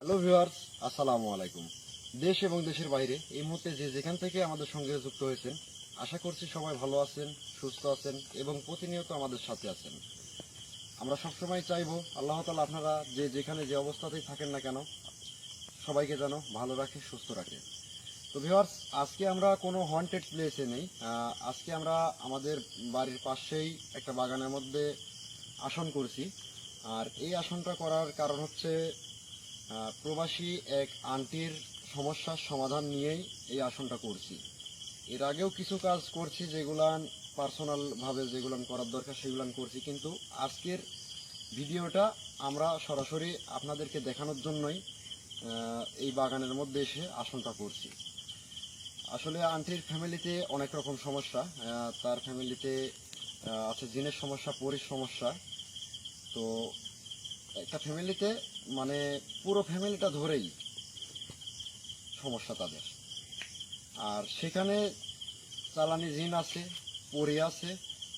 Hello viewers, আসসালামু আলাইকুম। দেশ এবং দেশের বাইরে এই মুহূর্তে যে যেখান থেকে আমাদের সঙ্গে যুক্ত হয়েছেন, আশা করছি সবাই ভালো আছেন, সুস্থ আছেন এবং প্রতিনিয়ত আমাদের সাথে আছেন। আমরা সবসময় চাইবো আল্লাহ তাআলা আপনারা যে যেখানে যে অবস্থাতেই থাকেন না কেন, সবাইকে যেন ভালো রাখে, সুস্থ রাখে। তো ভিউয়ার্স, আজকে আমরা কোনো হন্টেড প্লেসে নেই। আজকে আমরা আমাদের বাড়ির পাশেই একটা বাগানের মধ্যে আসন করছি। আর এই আসনটা করার কারণ হচ্ছে প্রবাসী এক আন্টির সমস্যার সমাধান নিয়েই এই আসনটা করছি। এর আগেও কিছু কাজ করছি যেগুলান পার্সোনালভাবে যেগুলান করার দরকার সেগুলান করছি, কিন্তু আজকের ভিডিওটা আমরা সরাসরি আপনাদেরকে দেখানোর জন্যই এই বাগানের মধ্যে এসে আসনটা করছি। আসলে আন্টির ফ্যামিলিতে অনেক রকম সমস্যা। তার ফ্যামিলিতে আছে জিনের সমস্যা, পরির সমস্যা। তো একটা ফ্যামিলিতে মানে পুরো ফ্যামিলিটা ধরেই সমস্যা তাদের। আর সেখানে চালানি জিন আছে, পরি আছে।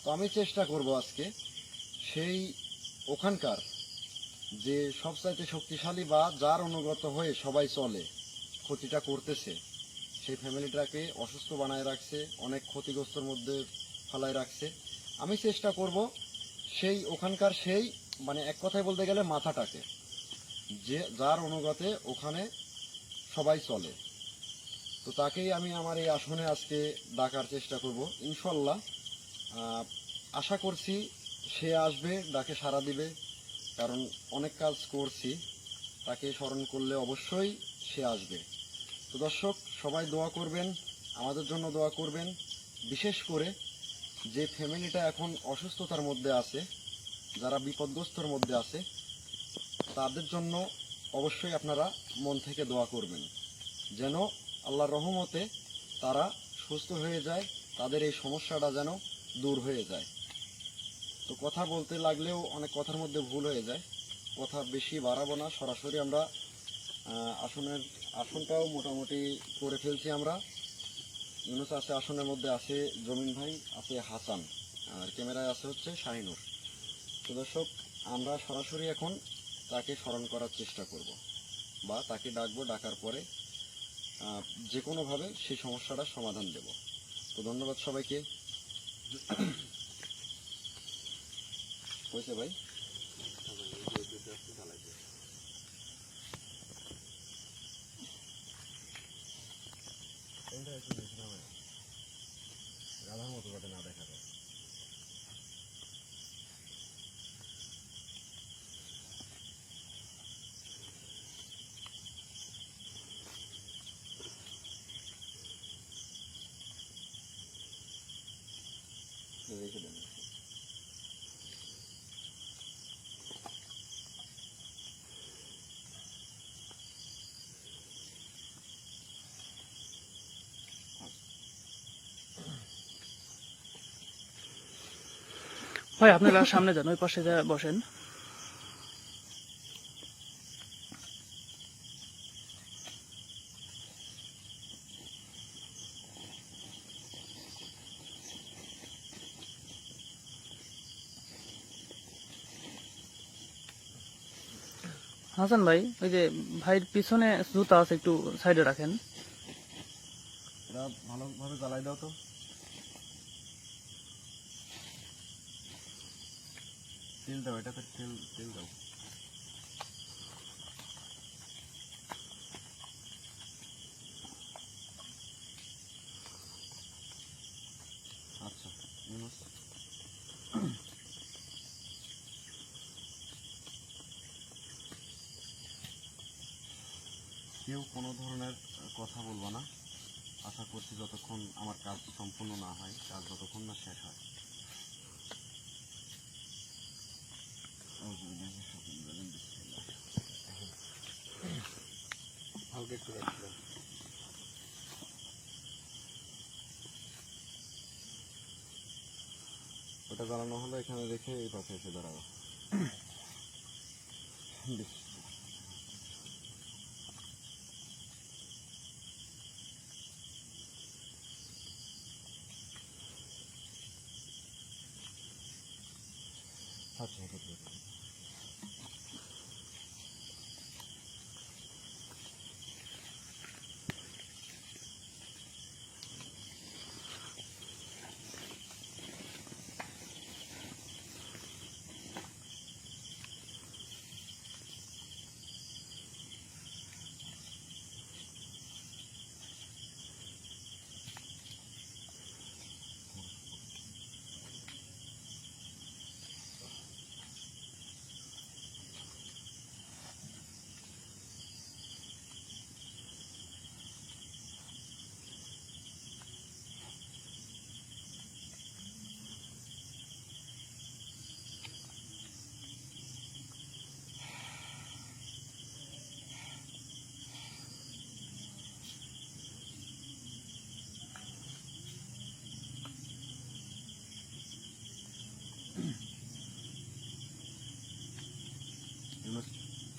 তো আমি চেষ্টা করব আজকে সেই ওখানকার যে সবচাইতে শক্তিশালী বা যার অনুগত হয়ে সবাই চলে, ক্ষতিটা করতেছে, সেই ফ্যামিলিটাকে অসুস্থ বানায় রাখছে, অনেক ক্ষতিগ্রস্তর মধ্যে ফেলায় রাখছে। আমি চেষ্টা করব সেই ওখানকার সেই মানে এক কথায় বলতে গেলে মাথাটাকে, যে যার অনুগতে ওখানে সবাই চলে, তো তাকেই আমি আমার এই আসনে আজকে ডাকার চেষ্টা করব ইনশাল্লাহ। আশা করছি সে আসবে, ডাকে সাড়া দিবে, কারণ অনেক কাজ করছি, তাকে স্মরণ করলে অবশ্যই সে আসবে। তো দর্শক, সবাই দোয়া করবেন, আমাদের জন্য দোয়া করবেন। বিশেষ করে যে ফ্যামিলিটা এখন অসুস্থতার মধ্যে আছে, যারা বিপদগ্রস্তর মধ্যে আছে, তাদের জন্য অবশ্যই আপনারা মন থেকে দোয়া করবেন, যেন আল্লাহর রহমতে তারা সুস্থ হয়ে যায়, তাদের এই সমস্যাটা যেন দূর হয়ে যায়। তো কথা বলতে লাগলেও অনেক কথার মধ্যে ভুল হয়ে যায়, কথা বেশি বাড়াবো না, সরাসরি আমরা আসনটাও মোটামুটি করে ফেলছি আমরা। ইউনুস আছে আসনের মধ্যে, আছে জমিন ভাই, আছে হাসান, আর ক্যামেরায় আছে হচ্ছে শাহিনুর। তো দর্শক, আমরা সরাসরি এখন তাকে স্মরণ করার চেষ্টা করব বা তাকে ডাকবো, ডাকার পরে যে কোনোভাবে সেই সমস্যাটার সমাধান দেব। তো ধন্যবাদ সবাইকে। হয়েছে ভাই? গাধার মতো যাতে না দেখা যায়। রেখে দেন। ভাই আপনারা সামনে যান, ওই পাশে যা বসেন। হাসান ভাই, ওই যে ভাইয়ের পিছনে জুতা আছে, একটু সাইডে রাখেন। এটা ভালোভাবে জ্বালাই দাও তো। তেল দাও, এটাতে তেল তেল দাও। আচ্ছা ইউনুস, কেউ কোনো ধরনের কথা বলবো না। আশা করছি যতক্ষণ আমার কাজ সম্পূর্ণ না হয়, কাজ যতক্ষণ না শেষ হয়। হালকা একটু রাখছিলাম। ওটা জ্বালানো হলো, এখানে রেখে এই পাশে এসে দাঁড়াবো। আচ্ছা,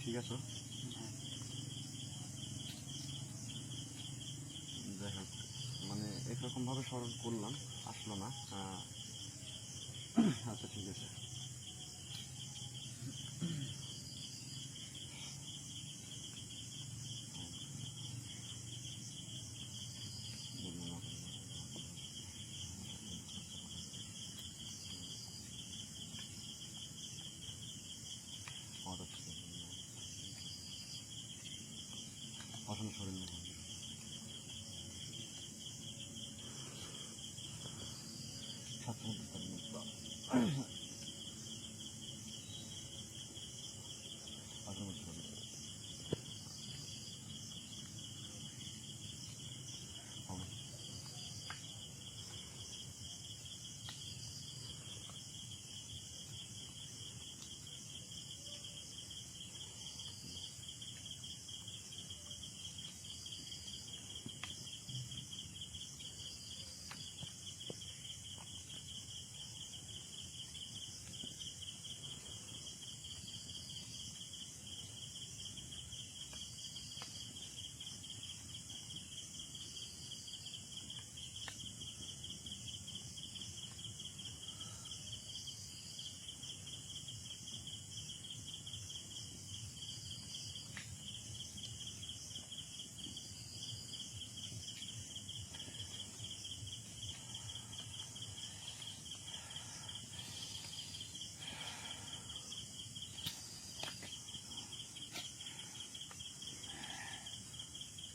ঠিক আছে। যাই হোক, মানে একরকম ভাবে স্মরণ করলাম, আসলো না। আচ্ছা ঠিক আছে। অসম শরীর নেই।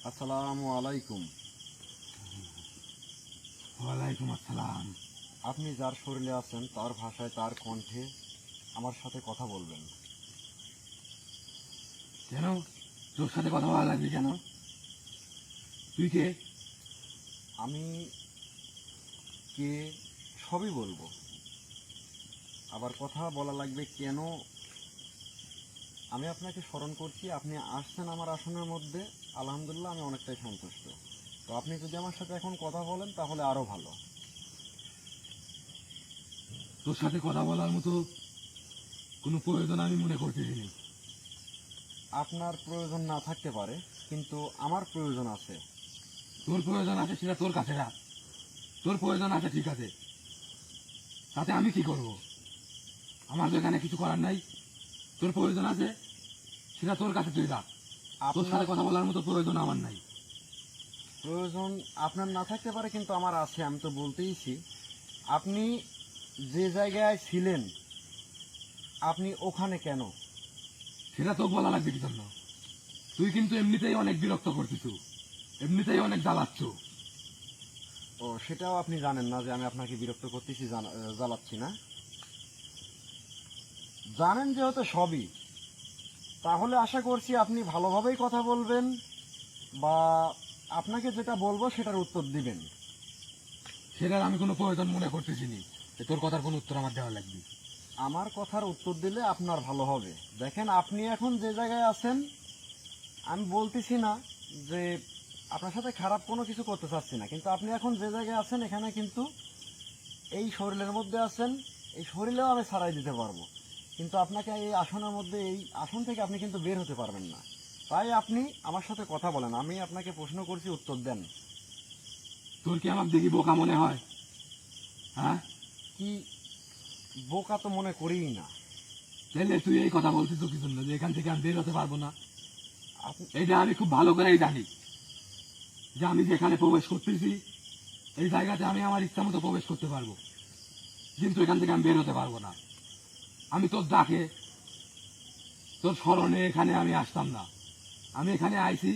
আসসালামু আলাইকুম। ওয়ালাইকুম আসসালাম। আপনি যার শরীরে আছেন তার ভাষায়, তার কণ্ঠে আমার সাথে কথা বলবেন। কেন তোর সাথে কথা বলা লাগবে কেন? তুই কে? আমি কে সবই বলবো। আবার কথা বলা লাগবে কেন? আমি আপনাকে স্মরণ করছি, আপনি আসছেন আমার আসনের মধ্যে, আলহামদুলিল্লাহ আমি অনেকটাই সন্তুষ্ট। তো আপনি যদি আমার সাথে এখন কথা বলেন তাহলে আরো ভালো। তোর সাথে কথা বলার মতো কোনো প্রয়োজন আমি মনে করতেছি না। আপনার প্রয়োজন না থাকতে পারে, কিন্তু আমার প্রয়োজন আছে। তোর প্রয়োজন আছে সেটা তোর কাছে রাখ। তোর প্রয়োজন আছে ঠিক আছে, তাতে আমি কি করব? আমার তো এখানে কিছু করার নাই। তোর প্রয়োজন আছে সেটা তোর কাছে তুই রাখ। তোর সাথে আপনার কথা বলার মতো প্রয়োজন আমার নাই। প্রয়োজন আপনার না থাকতে পারে, কিন্তু আমার আছে, আমি তো বলতেইছি। আপনি যে জায়গায় ছিলেন, আপনি ওখানে কেন? সেটা তোকে বলা লাগবে কি জন্য? তুই কিন্তু এমনিতেই অনেক বিরক্ত করছিস, এমনিতেই অনেক জ্বালাচ্ছ। ও, সেটাও আপনি জানেন না যে আমি আপনাকে বিরক্ত করতেছি, জ্বালাচ্ছি না? জানেন যেহেতু সবই, তাহলে আশা করছি আপনি ভালোভাবেই কথা বলবেন, বা আপনাকে যেটা বলবো সেটার উত্তর দিবেন। সেটার আমি কোনো প্রয়োজন মনে করতেছি নি যে তোর কথার কোনো উত্তর আমার দেওয়া লাগবে। আমার কথার উত্তর দিলে আপনার ভালো হবে। দেখেন, আপনি এখন যে জায়গায় আছেন, আমি বলতেছি না যে আপনার সাথে খারাপ কোনো কিছু করতে চাচ্ছি না, কিন্তু আপনি এখন যে জায়গায় আছেন এখানে কিন্তু এই শরীরের মধ্যে আছেন, এই শরীরেও আমি ছাড়াই দিতে পারবো, কিন্তু আপনাকে এই আসনের মধ্যে, এই আসন থেকে আপনি কিন্তু বের হতে পারবেন না। তাই আপনি আমার সাথে কথা বলেন, আমি আপনাকে প্রশ্ন করছি, উত্তর দেন। তোর কি আমার দেখি বোকা মনে হয়? হ্যাঁ, কি বোকা তো মনে করিই না। তাহলে তুই এই কথা বলছিস তো কি জন্য যে এখান থেকে আমি বের হতে পারবো না? আপনি এইটা আমি খুব ভালো করেই জানি যে আমি যেখানে প্রবেশ করতেছি এই জায়গাতে আমি আমার ইচ্ছা মতো প্রবেশ করতে পারবো, কিন্তু এখান থেকে আমি বের হতে পারবো না। আমি তোর ডাকে, তোর স্মরণে এখানে আমি আসতাম না। আমি এখানে আইছি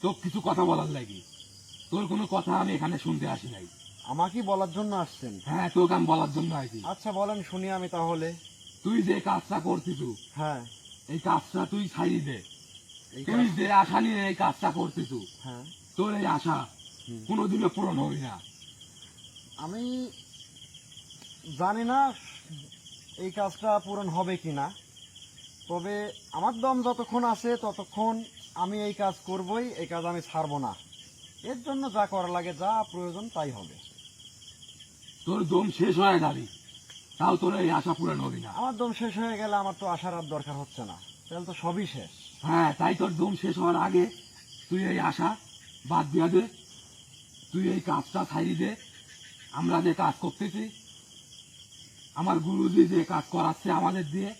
তোর কিছু কথা বলার লাগি। তোর কোনো কথা আমি এখানে শুনতে আসি নাই। আমাকে বলার জন্য আসছেন? হ্যাঁ, তোকে আমি বলার জন্য আইছি। আচ্ছা বলেন, শুনি আমি তাহলে। তুই যে কাজটা করছিস হ্যাঁ, এই কাজটা তুই ছাড়িয়ে দে। এই তুই কাজ- যে আশা নিয়ে এই কাজটা করছিস হ্যাঁ, তোর এই আশা হুম। কোনোদিনও পূরণ হবে না। আমি জানি না এই কাজটা পূরণ হবে কিনা, তবে আমার দম যতক্ষণ আছে ততক্ষণ আমি এই কাজ করবই, এই কাজ আমি ছাড়বো না। এর জন্য যা করা লাগে, যা প্রয়োজন তাই হবে। তোর দম শেষ হয়ে যাবে, তাও তোর এই আশা পূরণ হবে না। আমার দম শেষ হয়ে গেলে আমার তো আসার আর দরকার হচ্ছে না। তাহলে তো সবই শেষ। হ্যাঁ, তাই তোর দম শেষ হওয়ার আগে তুই এই আশা বাদ দিয়া দে, তুই এই কাজটা ছাড়ি দে। আমরা যে কাজ করতেছি, আমার গুরুজি যে কাজ করাচ্ছে আমাদের দিয়ে,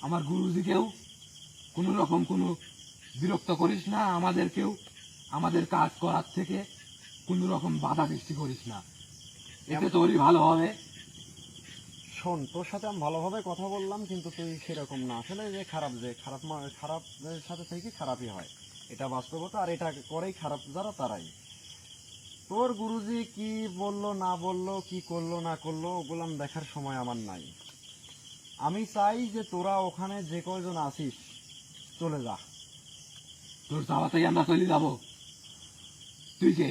আমার গুরুজিকেও কোনো রকম কোনো বিরক্ত করিস না, আমাদেরকেও আমাদের কাজ করার থেকে কোনো রকম বাধা সৃষ্টি করিস না, এতে তোরই ভালো হবে। শোন, তোর সাথে আমি ভালোভাবে কথা বললাম, কিন্তু তুই সেরকম না। আসলে যে খারাপ খারাপের সাথে থেকে খারাপই হয়, এটা বাস্তবতা। আর এটা করেই খারাপ যারা, তারাই। তোর গুরুজি কি বললো না বললো, কি করলো না করলো, ওগুলো আমি দেখার সময় আমার নাই। আমি চাই যে তোরা ওখানে যে কয়জন আসিস চলে যা। তোর চাওয়াতেই আমরা চলে যাব। তুই কে?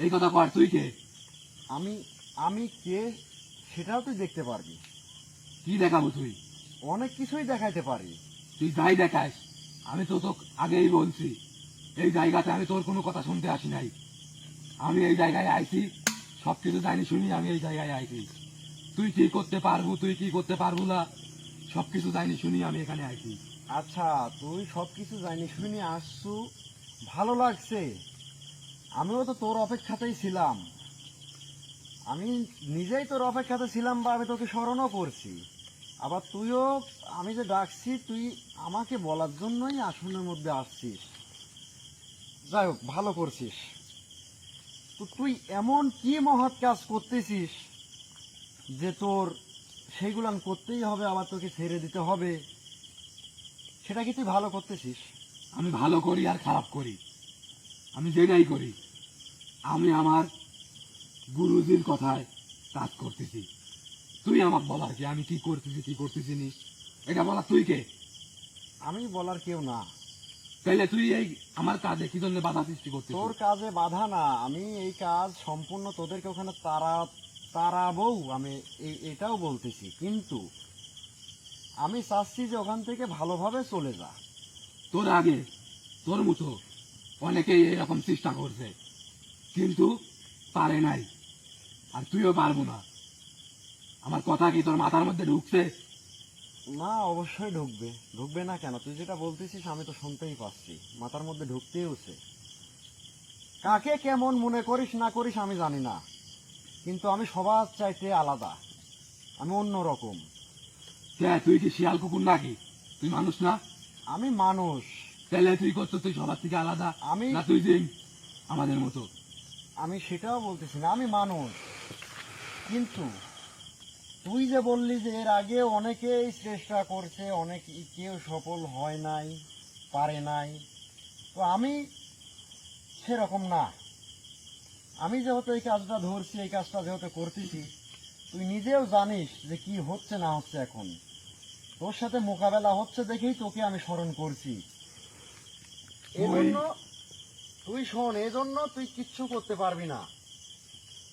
এই কথা কর, তুই কে? আমি আমি কে সেটাও তুই দেখতে পারবি। কি দেখাবো তুই? অনেক কিছুই দেখাইতে পারি। তুই যাই দেখাস, আমি তো তোকে আগেই বলছি, এই জায়গাতে আমি তোর কোনো কথা শুনতে আসি নাই। আমি এই জায়গায় আইছি, সবকিছু জানি শুনি আমি এই জায়গায় আইছি। তুই কি করতে পারবো, তুই কি করতে পারবো না, সবকিছু জানি শুনি আমি এখানে আইছি। আচ্ছা, তুই সবকিছু জানি শুনি আসছু, ভালো লাগছে। আমিও তো তোর অপেক্ষাতেই ছিলাম। আমি নিজেই তোর অপেক্ষাতে ছিলাম, বা আমি তোকে স্মরণও করছি। আবার তুইও, আমি যে ডাকছি, তুই আমাকে বলার জন্যই আসনের মধ্যে আসছিস। যাই হোক, ভালো করছিস। তো তুই এমন কি মহৎ কাজ করতেছিস যে তোর সেইগুলান করতেই হবে, আবার তোকে ছেড়ে দিতে হবে? সেটা কি তুই ভালো করতেছিস? আমি ভালো করি আর খারাপ করি, আমি যেটাই করি, আমি আমার গুরুজির কথায় কাজ করতেছি। তুই আমাকে বলার কি আমি কি করতেছি কি করতেছি নি, এটা বলার তুই কে? আমি বলার কেউ না। তাইলে তুই এই আমার কাজে কি জন্য বাধা সৃষ্টি করছিস? তোর কাজে বাধা না, আমি এই কাজ সম্পূর্ণ তোদেরকে ওখানে তাড়াবো, আমি এটাও বলতেছি। কিন্তু আমি চাচ্ছি যে ওখান থেকে ভালোভাবে চলে যা। তোর আগে তোর মতো অনেকেই এরকম চেষ্টা করছে, কিন্তু পারে নাই, আর তুইও পারবো না। আমার কথা কি তোর মাথার মধ্যে ঢুকছে? না, অবশ্যই ঢুকবে। ঢুকবে না কেন? তুই যেটা বলতেছিস আমি তো শুনতেই পাচ্ছি, মাথার মধ্যে ঢুকতেওছে। কাকে কেমন মনে করিস না করিস আমি জানি না, কিন্তু আমি সবার চাইতে আলাদা, আমি অন্য রকম। তুই কি শিয়াল কুকুর নাকি? তুই মানুষ না? আমি মানুষ। তাহলে তুই করছো তুই সবার থেকে আলাদা, আমি- না তুই জিন আমাদের মতো? আমি সেটাও বলতেছি না, আমি মানুষ। কিন্তু তুই যে বললি যে এর আগে অনেকেই চেষ্টা করছে, অনেক কেউ সফল হয় নাই, পারে নাই, তো আমি সেরকম না। আমি যেহেতু এই কাজটা ধরছি, এই কাজটা যেহেতু করতেছি, তুই নিজেও জানিস যে কি হচ্ছে না হচ্ছে। এখন তোর সাথে মোকাবেলা হচ্ছে দেখেই তোকে আমি স্মরণ করছি। এজন্য তুই শোন, এজন্য তুই কিচ্ছু করতে পারবি না।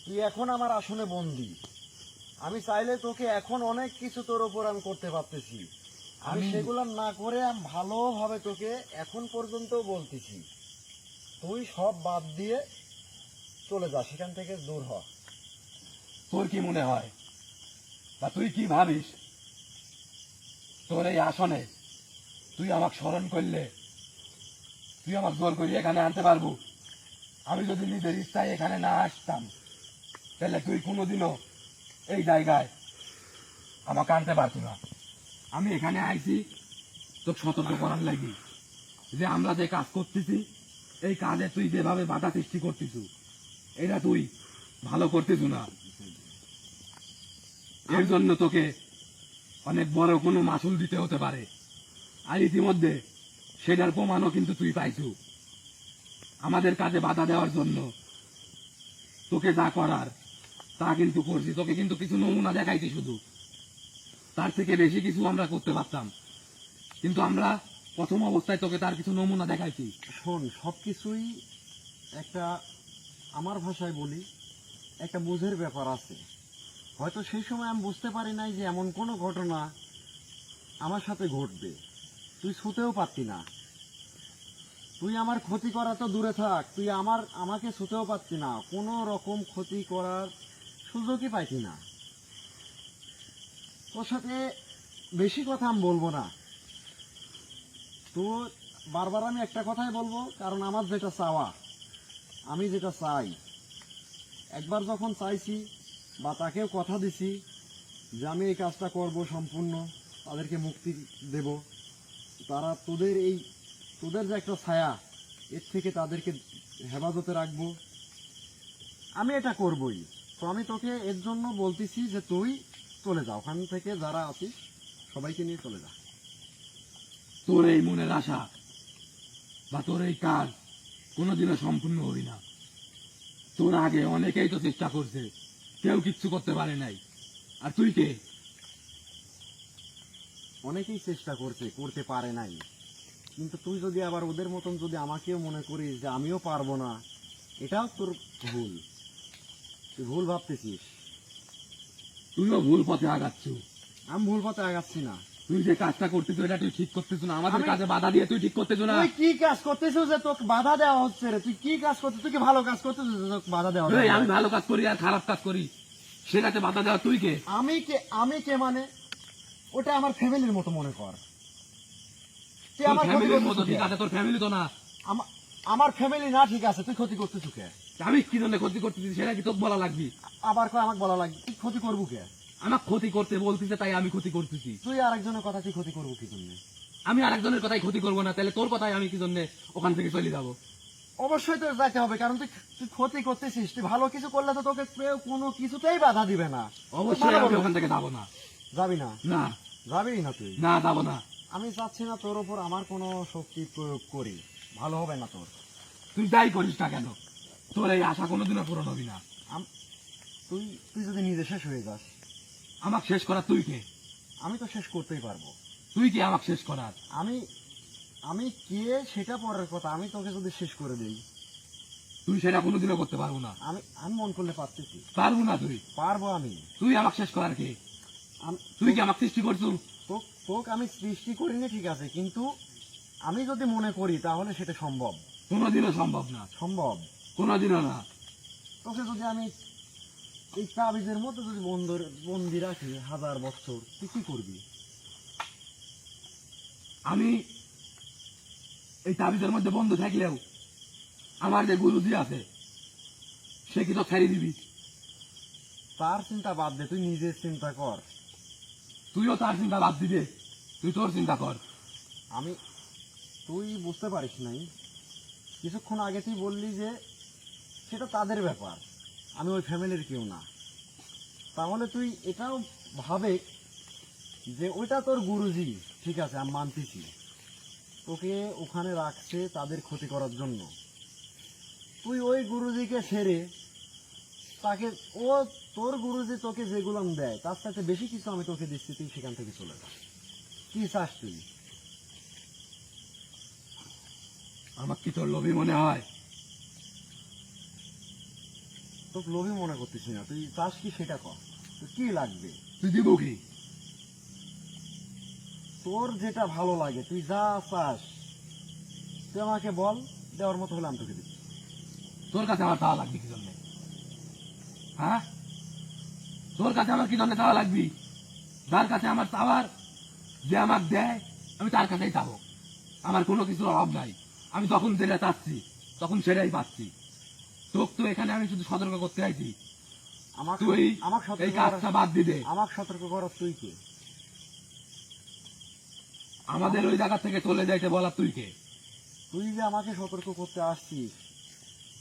তুই এখন আমার আসনে বন্দি। আমি চাইলে তোকে এখন অনেক কিছু তোর উপর আমি করতে পারতেছি। আমি সেগুলো না করে আমি ভালোভাবে তোকে এখন পর্যন্ত বলতেছি, তুই সব বাদ দিয়ে চলে যা, সেখান থেকে দূর হ। তোর কি মনে হয় বা তুই কি ভাবিস, তোর এই আসনে তুই আমাকে স্মরণ করলে তুই আমাকে জোর করে এখানে আনতে পারবো? আমি যদি নিজের ইচ্ছায় এখানে না আসতাম, তাহলে তুই কোনোদিনও এই জায়গায় আমাকে আনতে পারতো না। আমি এখানে আইছি তোকে সতর্ক করার লাগি, যে আমরা যে কাজ করতেছি, এই কাজে তুই যেভাবে বাধা সৃষ্টি করতেছ, এটা তুই ভালো করতেছ না। এর জন্য তোকে অনেক বড় কোনো মাসুল দিতে হতে পারে, আর ইতিমধ্যে সেটার প্রমাণও কিন্তু তুই পাইছু। আমাদের কাজে বাধা দেওয়ার জন্য তোকে যা করার তা কিন্তু করছি, তোকে কিন্তু কিছু নমুনা দেখাইছি শুধু, তার থেকে বেশি কিছু আমরা করতে পারতাম, কিন্তু আমরা প্রথম অবস্থায় তোকে তার কিছু নমুনা দেখাইছি। শোন, সবকিছুই একটা, আমার ভাষায় বলি, একটা বুঝের ব্যাপার আছে। হয়তো সেই সময় আমি বুঝতে পারি নাই যে এমন কোনো ঘটনা আমার সাথে ঘটবে। তুই ছুতেও পারতি না। তুই আমার ক্ষতি করা তো দূরে থাক, তুই আমাকে ছুতেও পারতি না, কোনো রকম ক্ষতি করার সুযোগই পাইতি না। তোর সাথে বেশি কথা আমি বলবো না। তো বারবার আমি একটা কথাই বলবো, কারণ আমার যেটা চাওয়া, আমি যেটা চাই, একবার যখন চাইছি বা তাকেও কথা দিছি যে আমি এই কাজটা করব, সম্পূর্ণ তাদেরকে মুক্তি দেব, তারা তোদের যে একটা ছায়া, এর থেকে তাদেরকে হেফাজতে রাখবো, আমি এটা করবই। তো আমি তোকে এর জন্য বলতেছি যে তুই চলে যা, ওখান থেকে যারা আছিস সবাইকে নিয়ে চলে যা। তোর এই মনের আশা বা তোর এই কাজ কোনোদিনও সম্পূর্ণ হবি না। তোর আগে অনেকেই তো চেষ্টা করছে, কেউ কিচ্ছু করতে পারে নাই। আর তুই কে? অনেকেই চেষ্টা করতে পারে নাই, কিন্তু তুই যদি আবার ওদের মতন যদি আমাকেও মনে করিস যে আমিও পারবো না, এটাও তোর ভুল। তুই ভুল ভাবতেছিস। তুইও ভুল পথে আগাচ্ছ। আমি ভুল পথে আগাচ্ছি না। তুই যে কাজটা করতেছ এটা তুই ঠিক করতেছ না, আমাদের আমি- কাজে বাধা দিয়ে তুই ঠিক করতেছ না। তুই কি কাজ করতেছিস যে তোকে বাধা দেওয়া হচ্ছে রে? তুই কি কাজ করছিস? তুই কি ভালো কাজ করতেছিস যে তোকে বাধা দেওয়া এই, হচ্ছে? আমি ভালো কাজ করি আর খারাপ কাজ করি, সে কাজে বাধা দেওয়া তুই কে? আমি কে মানে? ওটা আমার ফ্যামিলির মতো মনে কর। তুই তোর আমার ক্ষতি ফ্যামিলির মতো করতেছিস ঠিক কে? আছে, তোর ফ্যামিলি তো না। আমার ফ্যামিলি না, ঠিক আছে, তুই ক্ষতি করতেছিস কে? আমি কি জন্য ক্ষতি করতেছি সেটা কি তোকে বলা লাগবে? আবার কয় আমাকে বলা লাগবে তুই ক্ষতি করবো কে? আমার ক্ষতি করতে বলতেছে তাই আমি ক্ষতি করতেছি। তুই আরেকজনের কথা তুই ক্ষতি করবো কি জন্য? আমি আরেকজনের কথাই ক্ষতি করবো না, তাহলে তোর কথাই আমি কি জন্য ওখান থেকে চলে যাবো? অবশ্যই তো যাইতে হবে, কারণ তুই তুই ক্ষতি করতেছিস। তুই ভালো কিছু করলে তো তোকে কেউ কোনো কিছুতেই বাধা দিবে না। অবশ্যই ভালো আমি বলো। ওখান থেকে যাবো না। যাবি না? না যাবি না তুই? না, যাবো না। আমি চাচ্ছি না তোর ওপর আমার কোনো শক্তি প্রয়োগ করি, ভালো হবে না তোর। তুই যাই করিস না কেন, তোর এই আশা কোনোদিনও পূরণ হবি না। তুই তুই যদি নিজে শেষ হয়ে যাস, আমাকে শেষ করার তুই কে? আমি তো শেষ করতেই পারবো। তুই কি আমাকে শেষ করার? আমি আমি কে সেটা পরের কথা, আমি তোকে যদি শেষ করে দেই, তুই সেটা কোনোদিনও করতে পারবো না। আমি আমি মন করলে পারতেছি, পারবো না তুই। পারবো আমি। তুই আমাকে শেষ করার কে? আম- তুই কি আমাকে সৃষ্টি করছু? তোকে আমি সৃষ্টি করিনি, ঠিক আছে, কিন্তু আমি যদি মনে করি তাহলে সেটা সম্ভব। কোনোদিনও সম্ভব না, সম্ভব। কোনোদিনও না। তোকে যদি আমি এই তাবিজের মধ্যে যদি বন্দি রাখি 1000 বছর, তুই কি করবি? আমি এই তাবিজের মধ্যে বন্ধ থাকলেও আমার যে গুরুজি আছে সে কি তো ছাড়ি দিবি? তার চিন্তা বাদ দে, তুই নিজের চিন্তা কর। তুইও তার চিন্তা বাদ দিবে, তুই তোর চিন্তা কর। তুই বুঝতে পারিস নাই, কিছুক্ষণ আগে তুই বললি যে সেটা তাদের ব্যাপার, আমি ওই ফ্যামিলির কেউ না। তাহলে তুই এটাও ভাবে যে ওইটা তোর গুরুজি, ঠিক আছে, আমি মানতেছি তোকে ওখানে রাখছে তাদের ক্ষতি করার জন্য। তুই ওই গুরুজিকে ছেড়ে তাকে, ও তোর গুরুজি তোকে যেগুলো দেয় তার সাথে বেশি কিছু আমি তোকে দিচ্ছি, তুই সেখান থেকে চলে যা। কি চাস তুই? আমার কি তোর লোভী মনে হয়? তোকে লোভী মনে করতেছি না, তুই চাস কি সেটা কর। তোর কি লাগবে? তুই দিব কি? তোর যেটা ভালো লাগে তুই যা চাস তুই আমাকে বল, দেওয়ার মতো হলে আমি তোকে দিচ্ছি। তোর কাছে আমার চাওয়া লাগবে কি জন্য? হ্যাঁ, তোর কাছে আমার কি জন্য চাওয়া লাগবে? যার কাছে আমার চাওয়ার, যে আমাকে দেয় আমি তার কাছেই চাবো। আমার কোনো কিছুর অভাব নাই, আমি যখন যেটা চাচ্ছি তখন সেটাই পাচ্ছি। তোকে তো এখানে আমি শুধু সতর্ক করতে চাইছি, আমাকে তুই আমাকে এই সতর্ক কাজটা বাদ দিদে। আমাকে সতর্ক কর, তুই কে? আমাদের ওই জায়গা থেকে চলে যাইতে বলা তুই কে? তুই যে আমাকে সতর্ক করতে আসছিস,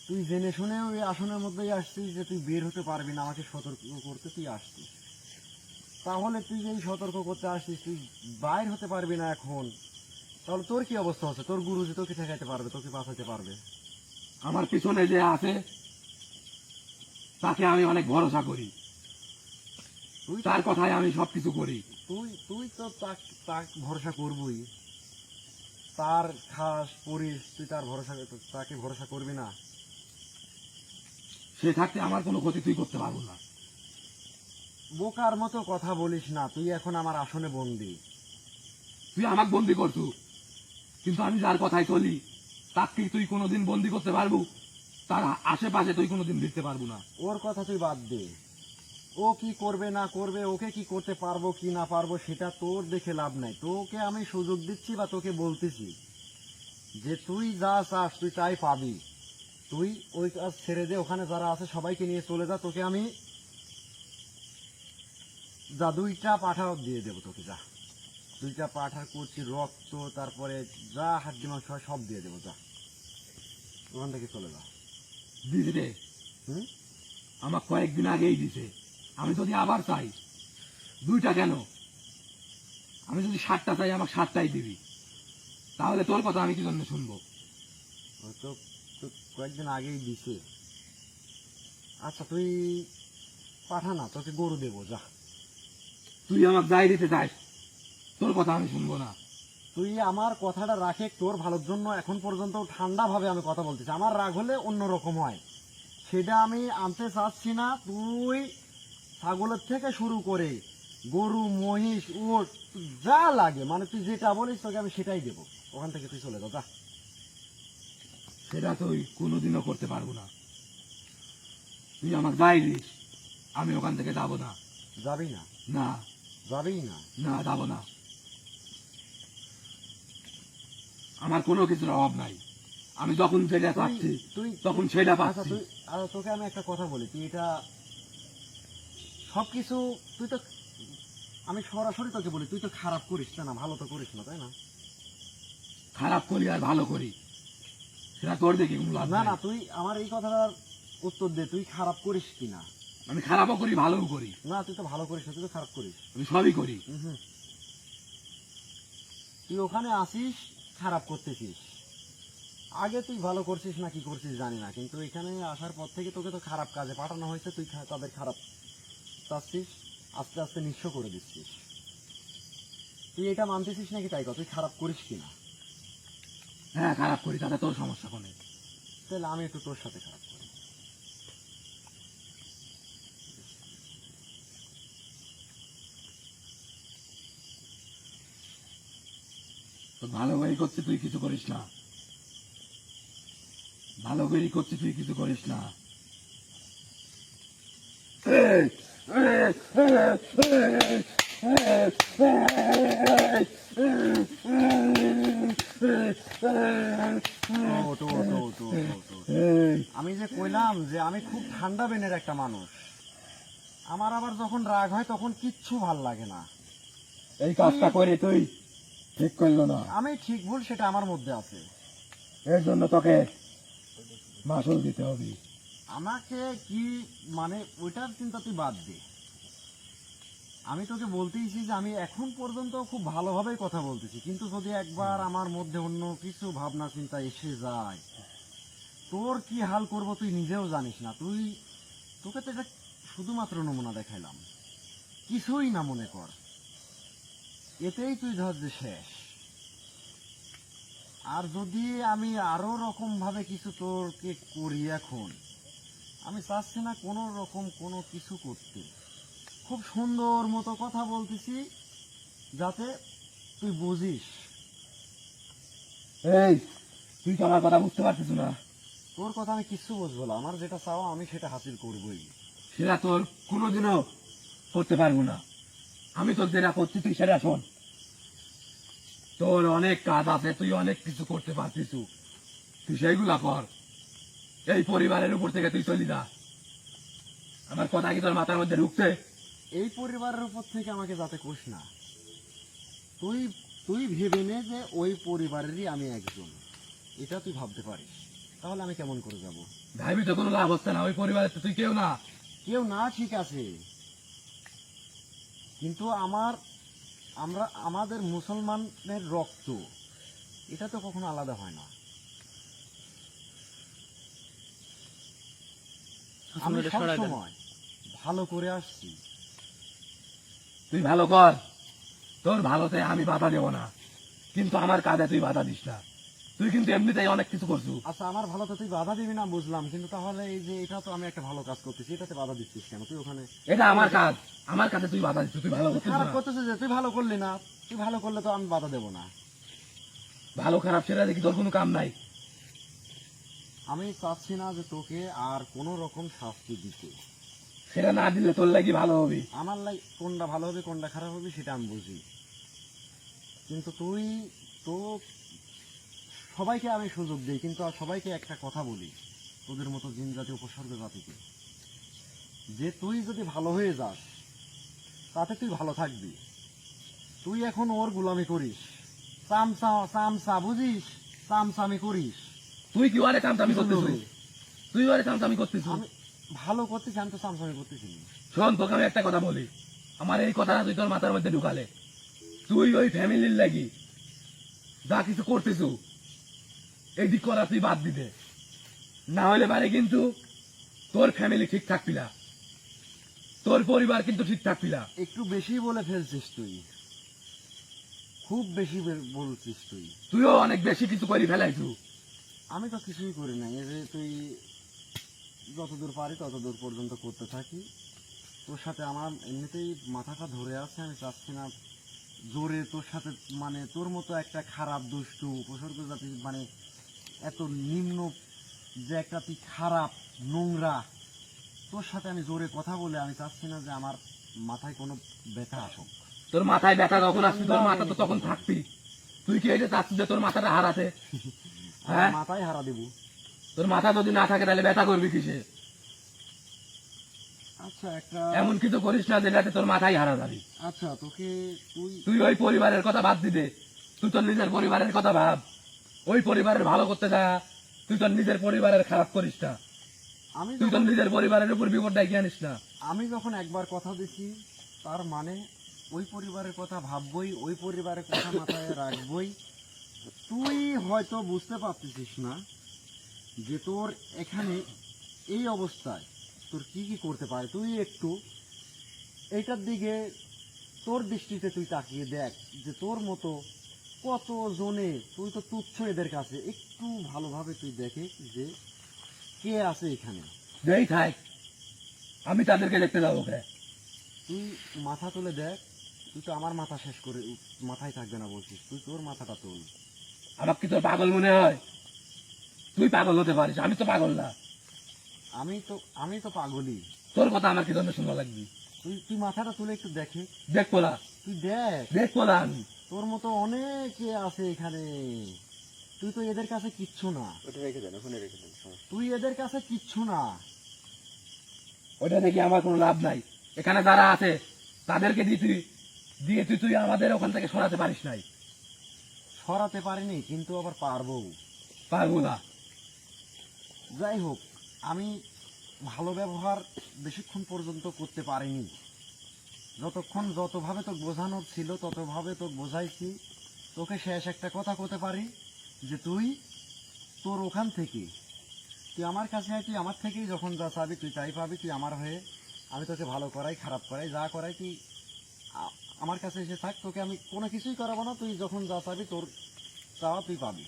তুই জেনে শুনে ওই আসনের মধ্যেই আসছিস যে তুই বের হতে পারবি না, আমাকে সতর্ক করতে তুই আসছিস। তাহলে তুই যে এই সতর্ক করতে আসছিস, তুই বাইর হতে পারবি না এখন, তাহলে তোর কি অবস্থা হচ্ছে? তোর গুরুজি তোকে ঠেকাইতে পারবে, তোকে বাঁচাতে পারবে? আমার পিছনে যে আছে তাকে আমি অনেক ভরসা করি, তুই তার কথায় আমি সবকিছু করি। তুই তুই তো তাক ভরসা করবই, তার খাস পড়িস, তুই তার ভরসা, তাকে ভরসা করবি না? সে থাকতে আমার কোনো ক্ষতি তুই করতে পারবো না। বোকার মতো কথা বলিস না, তুই এখন আমার আসনে বন্দি। তুই আমাকে বন্দি করছু, কিন্তু আমি যার কথায় চলি তাকে তুই কোনোদিন বন্দি করতে পারবো? তার আশেপাশে তুই কোনোদিন দিতে পারবো না। ওর কথা তুই বাদ দে, ও কি করবে না করবে, ওকে কি করতে পারবো কি না পারবো সেটা তোর দেখে লাভ নাই। তোকে আমি সুযোগ দিচ্ছি বা তোকে বলতেছি যে তুই যা চাস তুই তাই পাবি। তুই ওই কাজ ছেড়ে দে, ওখানে যারা আছে সবাইকে নিয়ে চলে যা। তোকে আমি যা 2টা পাঠাও দিয়ে দেবো তোকে, যা 2টা পাঠার করছি রক্ত, তারপরে যা হাড্ডি মাংস হয় সব দিয়ে দেবো, যা ওখান থেকে চলে যা। দিদি রে, হুম, আমার কয়েকদিন আগেই দিছে। আমি যদি আবার চাই, 2টা কেন, আমি যদি 7টা চাই আমাকে 7টাই দিবি। তাহলে তোর কথা আমি কি জন্য শুনবো? ও তো তো কয়েকদিন আগেই দিছে। আচ্ছা তুই পাঠা না, তোকে গরু দেবো, যা। তুই আমাকে যাই দিতে চাস, তোর কথা আমি শুনবো না। তুই আমার কথাটা রাখে, তোর ভালোর জন্য এখন পর্যন্ত ঠান্ডা ভাবে আমি কথা বলতেছি। আমার রাগ হলে অন্যরকম হয়, সেটা আমি আনতে চাচ্ছি না। তুই ছাগলের থেকে শুরু করে গরু মহিষ উট যা লাগে, মানে তুই যেটা বলিস তোকে আমি সেটাই দেবো। ওখান থেকে তুই চলে যা, যা। সেটা তুই কোনোদিনও করতে পারবো না। তুই আমাকে যাই দিস, আমি ওখান থেকে যাবো না। যাবি না? না, যাবি না? না, যাবো না। আমার কোনো কিছুর অভাব নাই। আমি যখন যেটা চাচ্ছি তুই তখন সেটা আচ্ছা পাচ্ছি। তুই তোকে আমি একটা কথা বলি, তুই এটা সবকিছু তুই তো, আমি সরাসরি তোকে বলি, তুই তো খারাপ করিস না, ভালো তো করিস না, তাই না? খারাপ করি আর ভালো করি সেটা তোর দেখি কোনো লাভ না নাই। না, তুই আমার এই কথাটার উত্তর দে, তুই খারাপ করিস কিনা? আমি খারাপও করি ভালোও করি, না তুই তো ভালো করিস না, তুই তো খারাপ করিস। আমি সবই করি। হুম, তুই ওখানে আসিস খারাপ করতেছিস। আগে তুই ভালো করছিস না কি করছিস জানি না, কিন্তু এখানে আসার পর থেকে তোকে তো খারাপ কাজে পাঠানো হয়েছে, তুই তাদের খারাপ চাচ্ছিস, আস্তে আস্তে নিঃস্ব করে দিচ্ছিস। তুই এটা মানতেছিস নাকি? তাই কথা, তুই খারাপ করিস কিনা? হ্যাঁ, খারাপ করি, তাতে তোর সমস্যা কোনে? তাহলে আমি একটু তোর সাথে খারাপ করি। তো ভালো করে করছি তুই কিছু করিস না, ভালো করে করছি তুই কিছু করিস না। ওঠ, ওঠ, ওঠ, ওঠ, ওঠ, ওঠ। আমি যে কইলাম যে আমি খুব ঠান্ডা বেনের একটা মানুষ, আমার আবার যখন রাগ হয় তখন কিচ্ছু ভাল লাগে না। এই কাজটা করে তুই ঠিক করলো না, আমি ঠিক ভুল সেটা আমার মধ্যে আছে। এর জন্য তোকে মাসুল দিতে হবে। আমাকে কি মানে ওইটার চিন্তা তুই বাদ দে। আমি তোকে বলতেইছি যে আমি এখন পর্যন্ত খুব ভালোভাবেই কথা বলতেছি, কিন্তু যদি একবার আমার মধ্যে অন্য কিছু ভাবনা চিন্তা এসে যায়, তোর কি হাল করব তুই নিজেও জানিস না। তোকে তো এটা শুধুমাত্র নমুনা দেখাইলাম, কিছুই না মনে কর, এতেই তুই ধর যে শেষ। আর যদি আমি আরো রকম ভাবে কিছু তোরকে করি, এখন আমি চাচ্ছি না কোনো রকম কোনো কিছু করতে। খুব সুন্দর মতো কথা বলতেছি যাতে তুই বুঝিস। এই, তুই তো আমার কথা বুঝতে পারছিস না। তোর কথা আমি কিচ্ছু বুঝবো না, আমার যেটা চাওয়া আমি সেটা হাসিল করবই। সেটা তোর কোনোদিনও করতে পারবো না। আমি তোর যেটা করছি তুই সেটা শোন। তোর অনেক কাজ আছে, তুই অনেক কিছু করতে পারছিস, তুই সেইগুলা কর। এই পরিবারের উপর থেকে তুই চলি যা। আমার কথা কি তোর মাথার মধ্যে ঢুকছে? এই পরিবারের উপর থেকে আমাকে যাতে কোস না। তুই তুই ভেবে নে যে ওই পরিবারেরই আমি একজন, এটা তুই ভাবতে পারিস। তাহলে আমি কেমন করে যাব? ভাবি তো কোনো লাভ হচ্ছে না, ওই পরিবারের তো তুই কেউ না। কেউ না, ঠিক আছে, কিন্তু আমাদের মুসলমানের রক্ত, এটা তো কখনো আলাদা হয় না। আমি এটা সরাই দেন। সবসময় ভালো করে আসছি। তুই ভালো কর, তোর ভালোতে আমি বাধা দেব না, কিন্তু আমার কাজে তুই বাধা দিস না। তুই কিন্তু এমনিতেই অনেক কিছু করছু। আচ্ছা আমার ভালোতে তুই বাধা দিবি না বুঝলাম, কিন্তু তাহলে এই যে এটা তো আমি একটা ভালো কাজ করতেছি, এটাতে বাধা দিচ্ছিস কেন? তুই ওখানে এটা আমার কাজ, আমার কাছে তুই বাধা দিচ্ছ, তুই ভালো তুই করছিস খারাপ না। করতেছিস যে, তুই ভালো করলি না। তুই ভালো করলে তো আমি বাধা দেবো না। ভালো খারাপ সেটা দেখি তোর কোনো কাম নাই। আমি চাচ্ছি না যে তোকে আর কোনো রকম শাস্তি দিতে। সেটা না দিলে তোর লাগি ভালো হবে। আমার কোনটা ভালো হবে কোনটা খারাপ হবে সেটা আমি বুঝি, কিন্তু তুই তো সবাইকে আমি সুযোগ দিই, কিন্তু আর সবাইকে একটা কথা বলি তোদের মতো জিন জাতি উপসর্গ জাতিকে, যে তুই যদি ভালো হয়ে যাস তাতে তুই ভালো থাকবি। তুই এখন ওর গোলামি করিস, চামচা বুঝিস, চামচামি করিস। তুই কি ওরে কামতামি কি করতেছিস? হবে? তুই ওরে কামতামি করতেছিস? আমি ভালো করতেছি, আমি তো চামচামি করতেছি না। শোন, তোকে আমি একটা কথা বলি, আমার এই কথাটা তুই তোর মাথার মধ্যে ঢুকালে, তুই ওই ফ্যামিলির লাগি যা কিছু করতেছ এই দিক করা তুই বাদ দিতে, না হলে পারে কিন্তু তোর ফ্যামিলি ঠিক থাকবি না, তোর পরিবার কিন্তু ঠিক থাকবি না। একটু বেশি বলে ফেলছিস তুই, খুব বেশি বলছিস তুই। তুইও অনেক বেশি কিছু করে ফেলাইছু। আমি তো কিছুই করি না, এই যে তুই যতদূর পারি ততদূর পর্যন্ত করতে থাকি। তোর সাথে আমার এমনিতেই মাথাটা ধরে আছে, আমি চাচ্ছি না জোরে তোর সাথে, মানে তোর মতো একটা খারাপ দুষ্টু উপসর্গ জাতি, মানে এত নিম্ন যে একটা তুই খারাপ নোংরা, তোর সাথে আমি জোরে কথা বলে আমি চাচ্ছি না যে আমার মাথায় কোনো ব্যথা আসুক। তোর মাথায় ব্যথা যখন আসছে তোর মাথা তো তখন থাকবি, তুই কি এটা চাচ্ছিস যে তোর মাথাটা হারাতে? হ্যাঁ, মাথায় হারা দেবো। তোর মাথা যদি না থাকে তাহলে ব্যথা করবি কিসে? আচ্ছা একটা, এমন কিছু করিস না যেটাতে তোর মাথায় হারা যাবি। আচ্ছা তোকে তুই তুই ওই পরিবারের কথা বাদ দিতে, তুই তোর নিজের পরিবারের কথা ভাব। ওই পরিবারের ভালো করতে যা, তুই তোর নিজের পরিবারের খারাপ করিস না। আমি তুই তোর যখন নিজের পরিবারের উপর বিপদ ডাকি আনিস না। আমি যখন একবার কথা দিছি তার মানে ওই পরিবারের কথা ভাববই, ওই পরিবারের কথা মাথায় রাখবই। তুই হয়তো বুঝতে পারতেছিস না যে তোর এখানে এই অবস্থায় তোর কি কি করতে পারে। তুই একটু এইটার দিকে তোর দৃষ্টিতে তুই তাকিয়ে দেখ যে তোর মতো কত জনে, তুই তো তুচ্ছ এদের কাছে, একটু ভালোভাবে তুই দেখে যে কে আছে এখানে। যেই থাক, আমি তাদেরকে দেখতে যাবো কে? তুই মাথা তুলে দেখ, তুই তো আমার মাথা শেষ করে মাথায় থাকবে না বলছিস, তুই তোর মাথাটা তোল। আমার কি তোর পাগল মনে হয়? তুই পাগল হতে পারিস, আমি তো পাগল না। আমি তো পাগলই। তোর কথা আমার কি জন্য শোনা লাগবে? তুই তুই মাথাটা তুলে একটু দেখে, দেখবো না, তুই দেখ, দেখবো না আমি। তোর মতো অনেকে আছে এখানে, তুই তো এদের কাছে কিচ্ছু না। ওটা রেখে দেন, ওখানে রেখে দেন, সমস্যা তুই এদের কাছে কিচ্ছু না। ওইটা দেখি আমার কোনো লাভ নাই। এখানে যারা আছে তাদেরকে দিয়ে তুই আমাদের ওখান থেকে সরাতে পারিস নাই। সরাতে পারিনি, কিন্তু আবার পারবো। পারবো না। যাই হোক, আমি ভালো ব্যবহার বেশিক্ষণ পর্যন্ত করতে পারিনি। যতভাবে তোকে বোঝানোর ছিল ততভাবে তোকে বোঝাইছি। তোকে শেষ একটা কথা করতে পারি যে তুই তোর ওখান থেকে তুই আমার কাছে আয়, তুই আমার থেকেই যখন যা চাবি তুই তাই পাবি। তুই আমার হয়ে, আমি তোকে ভালো করাই খারাপ করাই যা করাই, তুই আমার কাছে এসে থাক। তোকে আমি কোনো কিছুই করাবো না, তুই যখন যা চাবি তোর চাওয়া তুই পাবি।